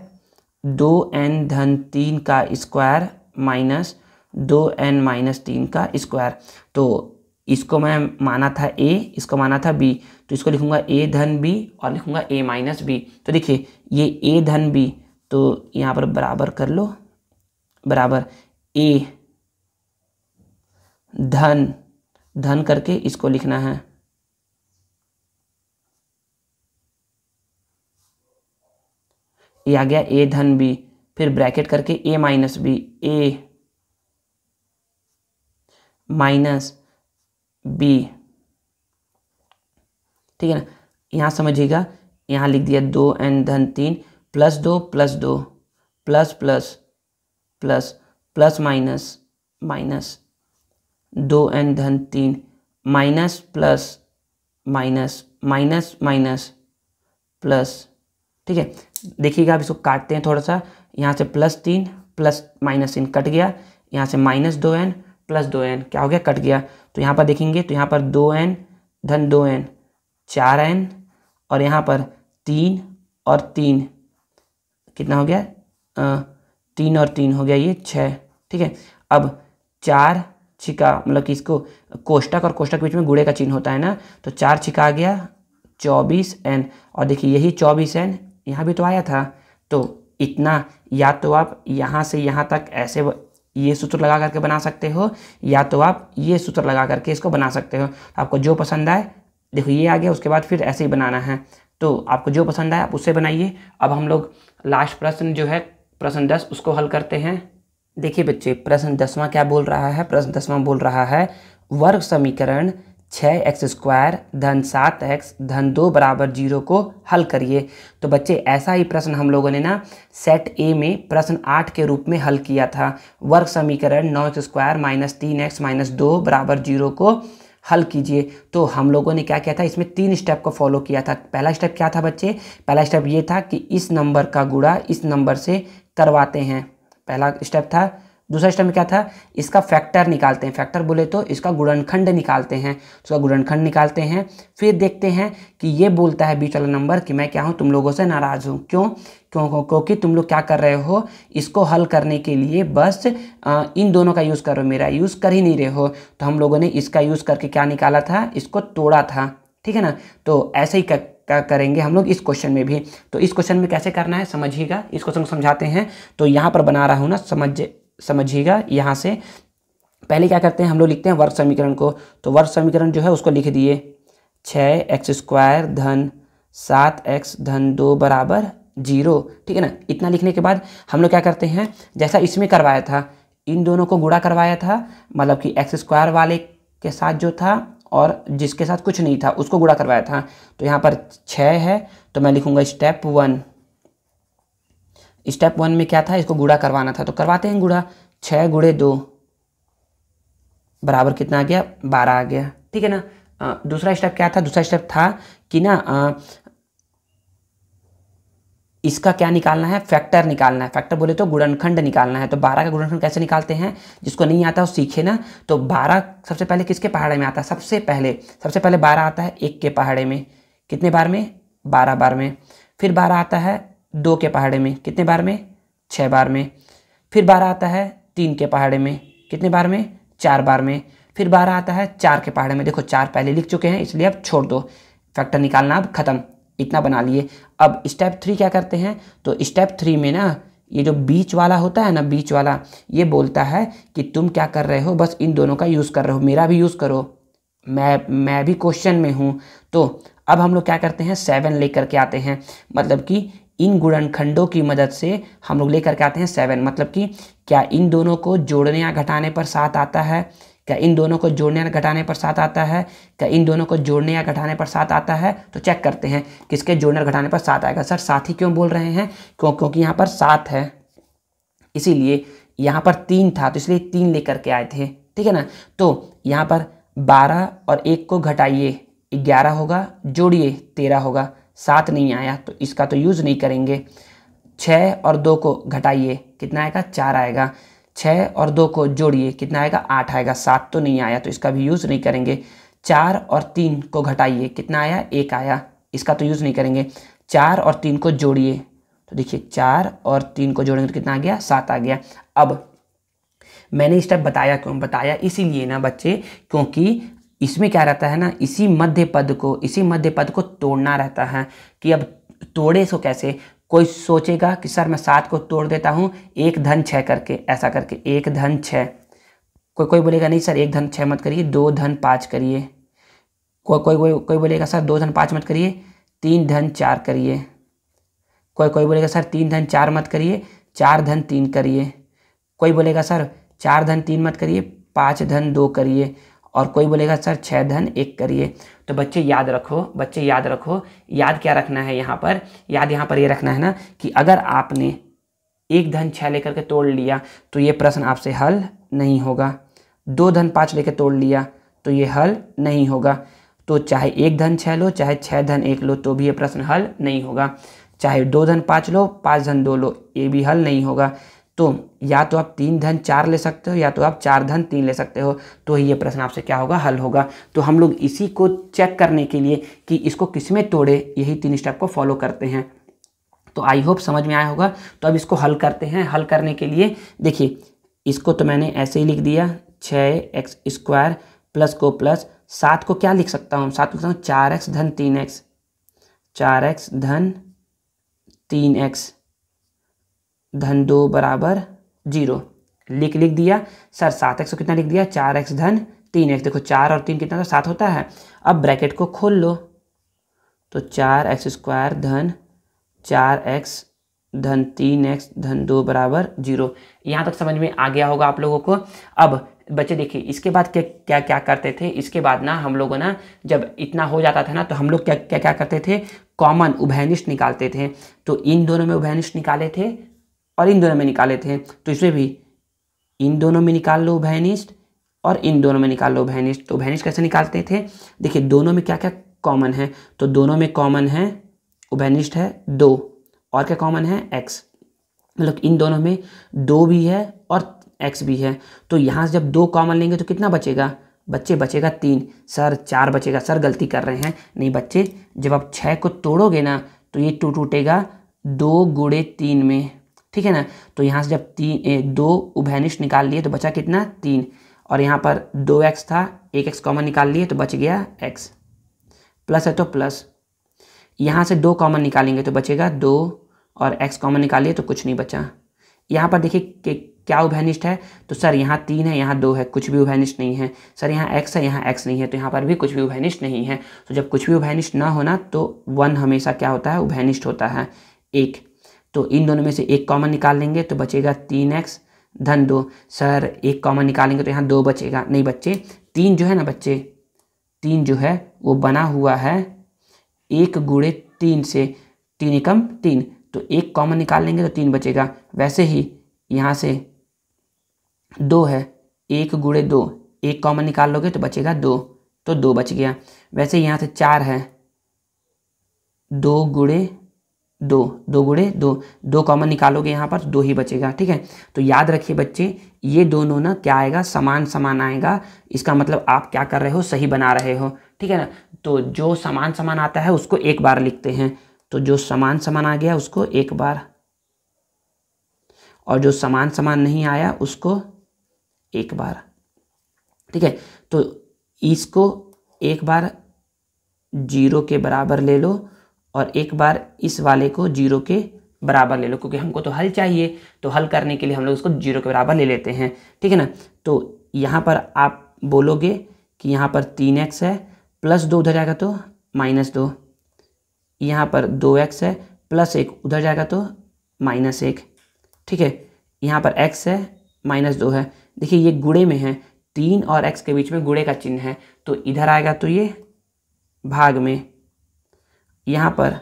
2n धन 3 का स्क्वायर माइनस 2n माइनस 3 का स्क्वायर। तो इसको मैं माना था a, इसको माना था b, तो इसको लिखूंगा a धन b और लिखूंगा a माइनस b। तो देखिए ये a धन b, तो यहाँ पर बराबर कर लो, बराबर a धन करके इसको लिखना है, ये आ गया a धन b, फिर ब्रैकेट करके a minus b, a minus b, ठीक है ना। यहाँ समझिएगा, यहाँ लिख दिया 2n धन 3 plus 2 plus 2 plus plus plus plus minus minus 2n धन 3 minus plus minus minus minus plus, ठीक है। देखिएगा अब इसको काटते हैं थोड़ा सा, यहाँ से +3 प्लस -3 कट गया, यहाँ से -2n प्लस 2n क्या हो गया, कट गया। तो यहाँ पर देखेंगे तो यहाँ पर 2n धन 2n 4n और यहाँ पर 3 और 3 कितना हो गया, 3 और 3 हो गया ये 6। ठीक है, अब 4 छिका मतलब कि इसको कोष्टक और कोष्टक के बीच में गुणे का चिन्ह होता है ना, तो 4 छिका आ गया 24n और देखिए यही 24n यहाँ भी तो आया था। तो इतना या तो आप यहाँ से यहाँ तक ऐसे ये सूत्र लगा करके बना सकते हो, या तो आप ये सूत्र लगा करके इसको बना सकते हो। आपको जो पसंद आए, देखो ये आ गया, उसके बाद फिर ऐसे ही बनाना है। तो आपको जो पसंद आए आप उससे बनाइए। अब हम लोग लास्ट प्रश्न जो है प्रश्न 10 उसको हल करते हैं। देखिए बच्चे, प्रश्न 10वां क्या बोल रहा है, प्रश्न 10वां बोल रहा है वर्ग समीकरण 6x² धन 7x धन 2 बराबर 0 को हल करिए। तो बच्चे ऐसा ही प्रश्न हम लोगों ने ना सेट ए में प्रश्न 8 के रूप में हल किया था। वर्ग समीकरण 9x² -3x -2 बराबर 0 को हल कीजिए। तो हम लोगों ने क्या किया था, इसमें 3 स्टेप को फॉलो किया था। पहला स्टेप क्या था बच्चे, पहला स्टेप ये था कि इस नंबर का गुणा इस नंबर से करवाते हैं, पहला स्टेप था। दूसरा स्टेप में क्या था, इसका फैक्टर निकालते हैं, फैक्टर बोले तो इसका गुणनखंड निकालते हैं, उसका गुणनखंड निकालते हैं। फिर देखते हैं कि ये बोलता है बीच वाला नंबर कि मैं क्या हूँ, तुम लोगों से नाराज़ हूँ। क्योंकि तुम लोग क्या कर रहे हो, इसको हल करने के लिए बस इन दोनों का यूज़ कर रहे हो, मेरा यूज़ कर ही नहीं रहे हो। तो हम लोगों ने इसका यूज़ करके क्या निकाला था, इसको तोड़ा था। ठीक है ना, तो ऐसे ही करेंगे हम लोग इस क्वेश्चन में भी। तो इस क्वेश्चन में कैसे करना है समझिएगा, इस क्वेश्चन को समझाते हैं। तो यहाँ पर बना रहा हूँ ना, समझिएगा। यहाँ से पहले क्या करते हैं हम लोग, लिखते हैं वर्ग समीकरण को। तो वर्ग समीकरण जो है उसको लिख दिए 6x² धन 7x धन 2 बराबर 0। ठीक है ना, इतना लिखने के बाद हम लोग क्या करते हैं, जैसा इसमें करवाया था, इन दोनों को गुणा करवाया था, मतलब कि x² वाले के साथ जो था और जिसके साथ कुछ नहीं था उसको गुणा करवाया था। तो यहाँ पर 6 है, तो मैं लिखूंगा स्टेप 1। स्टेप 1 में क्या था, इसको गुणा करवाना था, तो करवाते हैं गुणा। 6 × 2 बराबर कितना आ गया, 12 आ गया। ठीक है ना, दूसरा स्टेप क्या था, दूसरा स्टेप था कि ना इसका क्या निकालना है, फैक्टर निकालना है। फैक्टर बोले तो गुणनखंड निकालना है। तो 12 का गुणनखंड कैसे निकालते हैं, जिसको नहीं आता वो सीखे ना। तो 12 सबसे पहले किसके पहाड़े में आता है, सबसे पहले 12 आता है 1 के पहाड़े में, कितने बार में, 12 बार में। फिर 12 आता है 2 के पहाड़े में, कितने बार में, 6 बार में। फिर 12 आता है 3 के पहाड़े में, कितने बार में, 4 बार में। फिर 12 आता है 4 के पहाड़े में, देखो 4 पहले लिख चुके हैं इसलिए अब छोड़ दो, फैक्टर निकालना अब खत्म, इतना बना लिए। अब स्टेप 3 क्या करते हैं, तो स्टेप 3 में ना ये जो बीच वाला होता है ना, बीच वाला ये बोलता है कि तुम क्या कर रहे हो, बस इन दोनों का यूज़ कर रहे हो, मेरा भी यूज़ करो, मैं भी क्वेश्चन में हूँ। तो अब हम लोग क्या करते हैं, 7 लेकर के आते हैं, मतलब कि इन गुणनखंडों की मदद से हम लोग लेकर के आते हैं 7। मतलब कि क्या इन दोनों को जोड़ने या घटाने पर 7 आता है, क्या इन दोनों को जोड़ने या घटाने पर 7 आता है, क्या इन दोनों को जोड़ने या घटाने पर 7 आता है। तो चेक करते हैं किसके जोड़ने और घटाने पर 7 आएगा। सर 7 ही क्यों बोल रहे हैं, क्योंकि यहाँ पर 7 है, इसीलिए यहाँ पर 3 था तो इसलिए 3 लेकर के आए थे। ठीक है ना, तो यहाँ पर 12 और 1 को घटाइए 11 होगा, जोड़िए 13 होगा, 7 नहीं आया तो इसका तो यूज़ नहीं करेंगे। 6 और 2 को घटाइए कितना आएगा, 4 आएगा। 6 और 2 को जोड़िए कितना आएगा, 8 आएगा, 7 तो नहीं आया तो इसका भी यूज़ नहीं करेंगे। 4 और 3 को घटाइए कितना आया, 1 आया, इसका तो यूज़ नहीं करेंगे। 4 और 3 को जोड़िए तो देखिए 4 और 3 को जोड़ेंगे तो कितना आ गया, 7 आ गया। अब मैंने स्टेप बताया, क्यों बताया, इसीलिए ना बच्चे, क्योंकि इसमें क्या रहता है ना, इसी मध्य पद को तोड़ना रहता है कि अब तोड़े सो कैसे। कोई सोचेगा कि सर मैं 7 को तोड़ देता हूँ 1 धन 6 करके, ऐसा करके 1 धन 6। कोई बोलेगा नहीं सर 1 धन 6 मत करिए, 2 धन 5 करिए। कोई बोलेगा सर 2 धन 5 मत करिए, 3 धन 4 करिए। कोई बोलेगा सर 3 धन 4 मत करिए, 4 धन 3 करिए। कोई बोलेगा सर 4 धन 3 मत करिए, 5 धन 2 करिए। और कोई बोलेगा सर 6 धन 1 करिए। तो बच्चे याद रखो, याद क्या रखना है यहाँ पर, याद यहाँ पर ये रखना है ना कि अगर आपने 1 धन 6 लेकर के तोड़ लिया तो ये प्रश्न आपसे हल नहीं होगा। 2 धन 5 लेकर तोड़ लिया तो ये हल नहीं होगा। तो चाहे 1 धन 6 लो, चाहे 6 धन 1 लो, तो भी ये प्रश्न हल नहीं होगा। चाहे 2 धन 5 लो, 5 धन 2 लो, ये भी हल नहीं होगा। तो या तो आप 3 धन 4 ले सकते हो या तो आप 4 धन 3 ले सकते हो, तो ये प्रश्न आपसे क्या होगा, हल होगा। तो हम लोग इसी को चेक करने के लिए कि इसको किस में तोड़े, यही 3 स्टेप को फॉलो करते हैं। तो आई होप समझ में आया होगा। तो अब इसको हल करते हैं। हल करने के लिए देखिए, इसको तो मैंने ऐसे ही लिख दिया, 6x² प्लस को प्लस 7 को क्या लिख सकता हूँ, 7 को लिख सकता हूँ 4x धन 3x, 4x धन 3x धन 2 बराबर 0 लिख दिया। सर 7x को कितना लिख दिया, 4x धन 3x। देखो 4 और 3 कितना तो 7 होता है। अब ब्रैकेट को खोल लो, तो 4x² धन 4x धन 3x धन 2 बराबर 0। यहाँ तक समझ में आ गया होगा आप लोगों को। अब बच्चे देखिए, इसके बाद क्या क्या करते थे। इसके बाद ना हम लोगों ना जब इतना हो जाता था ना, तो हम लोग क्या करते थे, कॉमन उभयनिष्ठ निकालते थे। तो इन दोनों में उभयनिष्ठ निकाले थे और इन दोनों में निकाले थे। तो इसमें भी इन दोनों में निकाल लो उभयनिष्ठ और इन दोनों में निकाल लो उभयनिष्ठ। तो उभयनिष्ठ कैसे निकालते थे, देखिए दोनों में क्या क्या कॉमन है। तो दोनों में कॉमन है, उभयनिष्ठ है 2 और क्या कॉमन है, x। मतलब इन दोनों में 2 भी है और x भी है। तो यहाँ से जब 2 कॉमन लेंगे तो कितना बचेगा, बच्चे बचेगा 3। सर 4 बचेगा। सर गलती कर रहे हैं, नहीं बच्चे, जब आप 6 को तोड़ोगे ना तो ये टूटेगा 2 गुणे 3 में, ठीक है ना। तो यहाँ से जब 2 उभयनिष्ठ निकाल लिए तो बचा कितना, 3। और यहाँ पर 2x था, 1x कॉमन निकाल लिए तो बच गया x, प्लस है तो प्लस। यहाँ से 2 कॉमन निकालेंगे तो बचेगा 2 और x कॉमन निकालिए तो कुछ नहीं बचा। यहाँ पर देखिए कि क्या उभयनिष्ठ है, तो सर यहाँ 3 है, यहाँ 2 है, कुछ भी उभयनिष्ठ नहीं है। सर यहाँ x है, यहाँ x नहीं है, तो यहाँ पर भी कुछ भी उभयनिष्ठ नहीं है। तो जब कुछ भी उभयनिष्ठ ना होना तो 1 हमेशा क्या होता है, उभयनिष्ठ होता है 1। तो इन दोनों में से 1 कॉमन निकाल लेंगे तो बचेगा 3x धन 2। सर 1 कॉमन निकालेंगे तो यहाँ 2 बचेगा, नहीं बच्चे, 3 जो है ना बच्चे, 3 जो है वो बना हुआ है 1 गुणे 3 से, 3 एकम 3। तो 1 कॉमन निकाल लेंगे तो 3 बचेगा। वैसे ही यहाँ से 2 है, 1 गुणे 2, 1 कॉमन निकाल लोगे तो बचेगा 2, तो 2 बच गया। वैसे यहाँ से 4 है, 2 गुणे 2, 2 गुणे 2, 2 कॉमन निकालोगे यहाँ पर 2 ही बचेगा, ठीक है। तो याद रखिए बच्चे, ये दोनों ना क्या आएगा, समान समान आएगा। इसका मतलब आप क्या कर रहे हो, सही बना रहे हो, ठीक है ना। तो जो समान समान आता है उसको एक बार लिखते हैं। तो जो समान समान आ गया उसको एक बार, और जो समान समान नहीं आया उसको एक बार, ठीक है। तो इसको एक बार 0 के बराबर ले लो और एक बार इस वाले को 0 के बराबर ले लो, क्योंकि हमको तो हल चाहिए। तो हल करने के लिए हम लोग उसको 0 के बराबर ले लेते हैं, ठीक है ना। तो यहाँ पर आप बोलोगे कि यहाँ पर 3x है, प्लस 2 उधर जाएगा तो -2, यहाँ पर 2x है, प्लस 1 उधर जाएगा तो -1, ठीक है। यहाँ पर x है, -2 है। देखिए ये गुणे में है, 3 और x के बीच में गुणे का चिन्ह है, तो इधर आएगा तो ये भाग में। यहाँ पर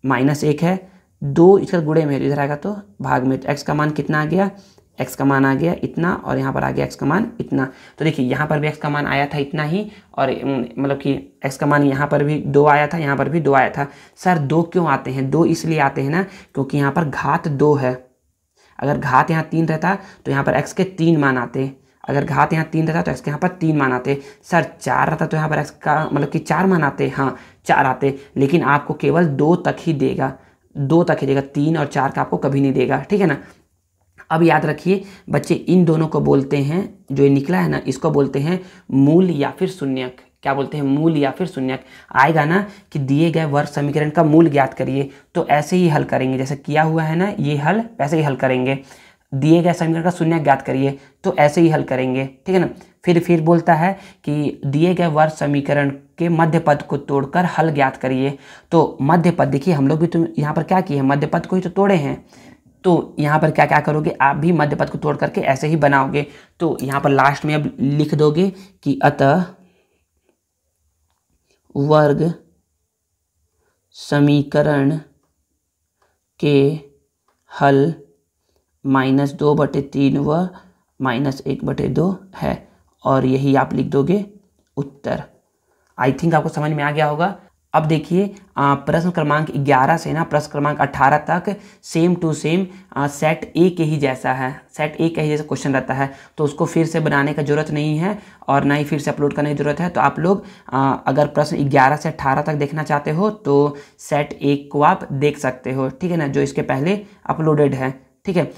-1 है, 2 इसका गुणे में है, इधर आएगा तो भाग में। तो x का मान कितना आ गया, x का मान आ गया इतना, और यहाँ पर आ गया x का मान इतना। तो देखिए यहाँ पर भी x का मान आया था इतना ही, और मतलब कि x का मान यहाँ पर भी 2 आया था, यहाँ पर भी 2 आया था। सर 2 क्यों आते हैं, 2 इसलिए आते हैं ना क्योंकि यहाँ पर घात 2 है। अगर घात यहाँ 3 रहता तो यहाँ पर x के 3 मान आते। अगर घात यहाँ 3 रहता तो x के यहाँ पर 3 मान आते। सर 4 रहता तो यहाँ पर x का मतलब कि 4 मान आते, हाँ 4 आते, लेकिन आपको केवल 2 तक ही देगा, 2 तक ही देगा, 3 और 4 का आपको कभी नहीं देगा, ठीक है ना। अब याद रखिए बच्चे, इन दोनों को बोलते हैं, जो ये निकला है ना इसको बोलते हैं मूल या फिर शून्यक। क्या बोलते हैं, मूल या फिर शून्यक। आएगा ना कि दिए गए वर्ग समीकरण का मूल ज्ञात करिए, तो ऐसे ही हल करेंगे जैसे किया हुआ है ना ये हल, वैसे ही हल करेंगे। दिए गए समीकरण का शून्यक ज्ञात करिए, तो ऐसे ही हल करेंगे, ठीक है ना। फिर बोलता है कि दिए गए वर्ग समीकरण के मध्य पद को तोड़कर हल ज्ञात करिए। तो मध्य पद देखिए, हम लोग भी तो यहाँ पर क्या किए, मध्य पद को ही तो तोड़े हैं। तो यहाँ पर क्या क्या करोगे, आप भी मध्य पद को तोड़ करके ऐसे ही बनाओगे। तो यहाँ पर लास्ट में अब लिख दोगे कि अतः वर्ग समीकरण के हल -2/3 व -1/2 है, और यही आप लिख दोगे उत्तर। आई थिंक आपको समझ में आ गया होगा। अब देखिए प्रश्न क्रमांक 11 से ना प्रश्न क्रमांक 18 तक same to same set A के ही जैसा है, सेट ए का ही जैसा क्वेश्चन रहता है, तो उसको फिर से बनाने का ज़रूरत नहीं है और ना ही फिर से अपलोड करने की ज़रूरत है। तो आप लोग अगर प्रश्न 11 से 18 तक देखना चाहते हो तो सेट ए को आप देख सकते हो, ठीक है ना, जो इसके पहले अपलोडेड है, ठीक है।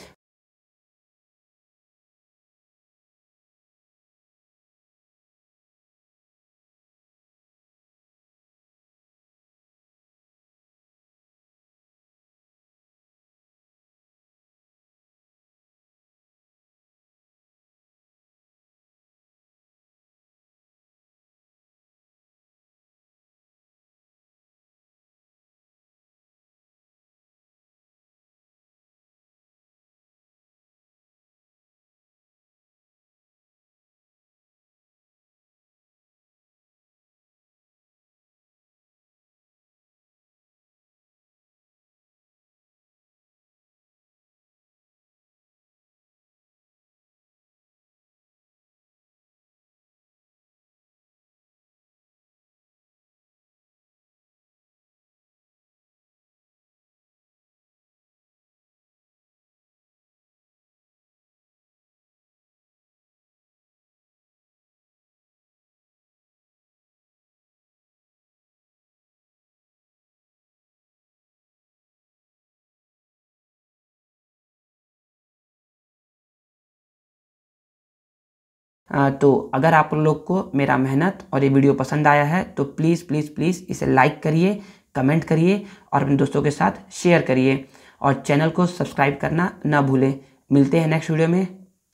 तो अगर आप लोग को मेरा मेहनत और ये वीडियो पसंद आया है तो प्लीज़ प्लीज़ प्लीज़ इसे लाइक करिए, कमेंट करिए और अपने दोस्तों के साथ शेयर करिए और चैनल को सब्सक्राइब करना ना भूलें। मिलते हैं नेक्स्ट वीडियो में।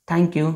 Thank you.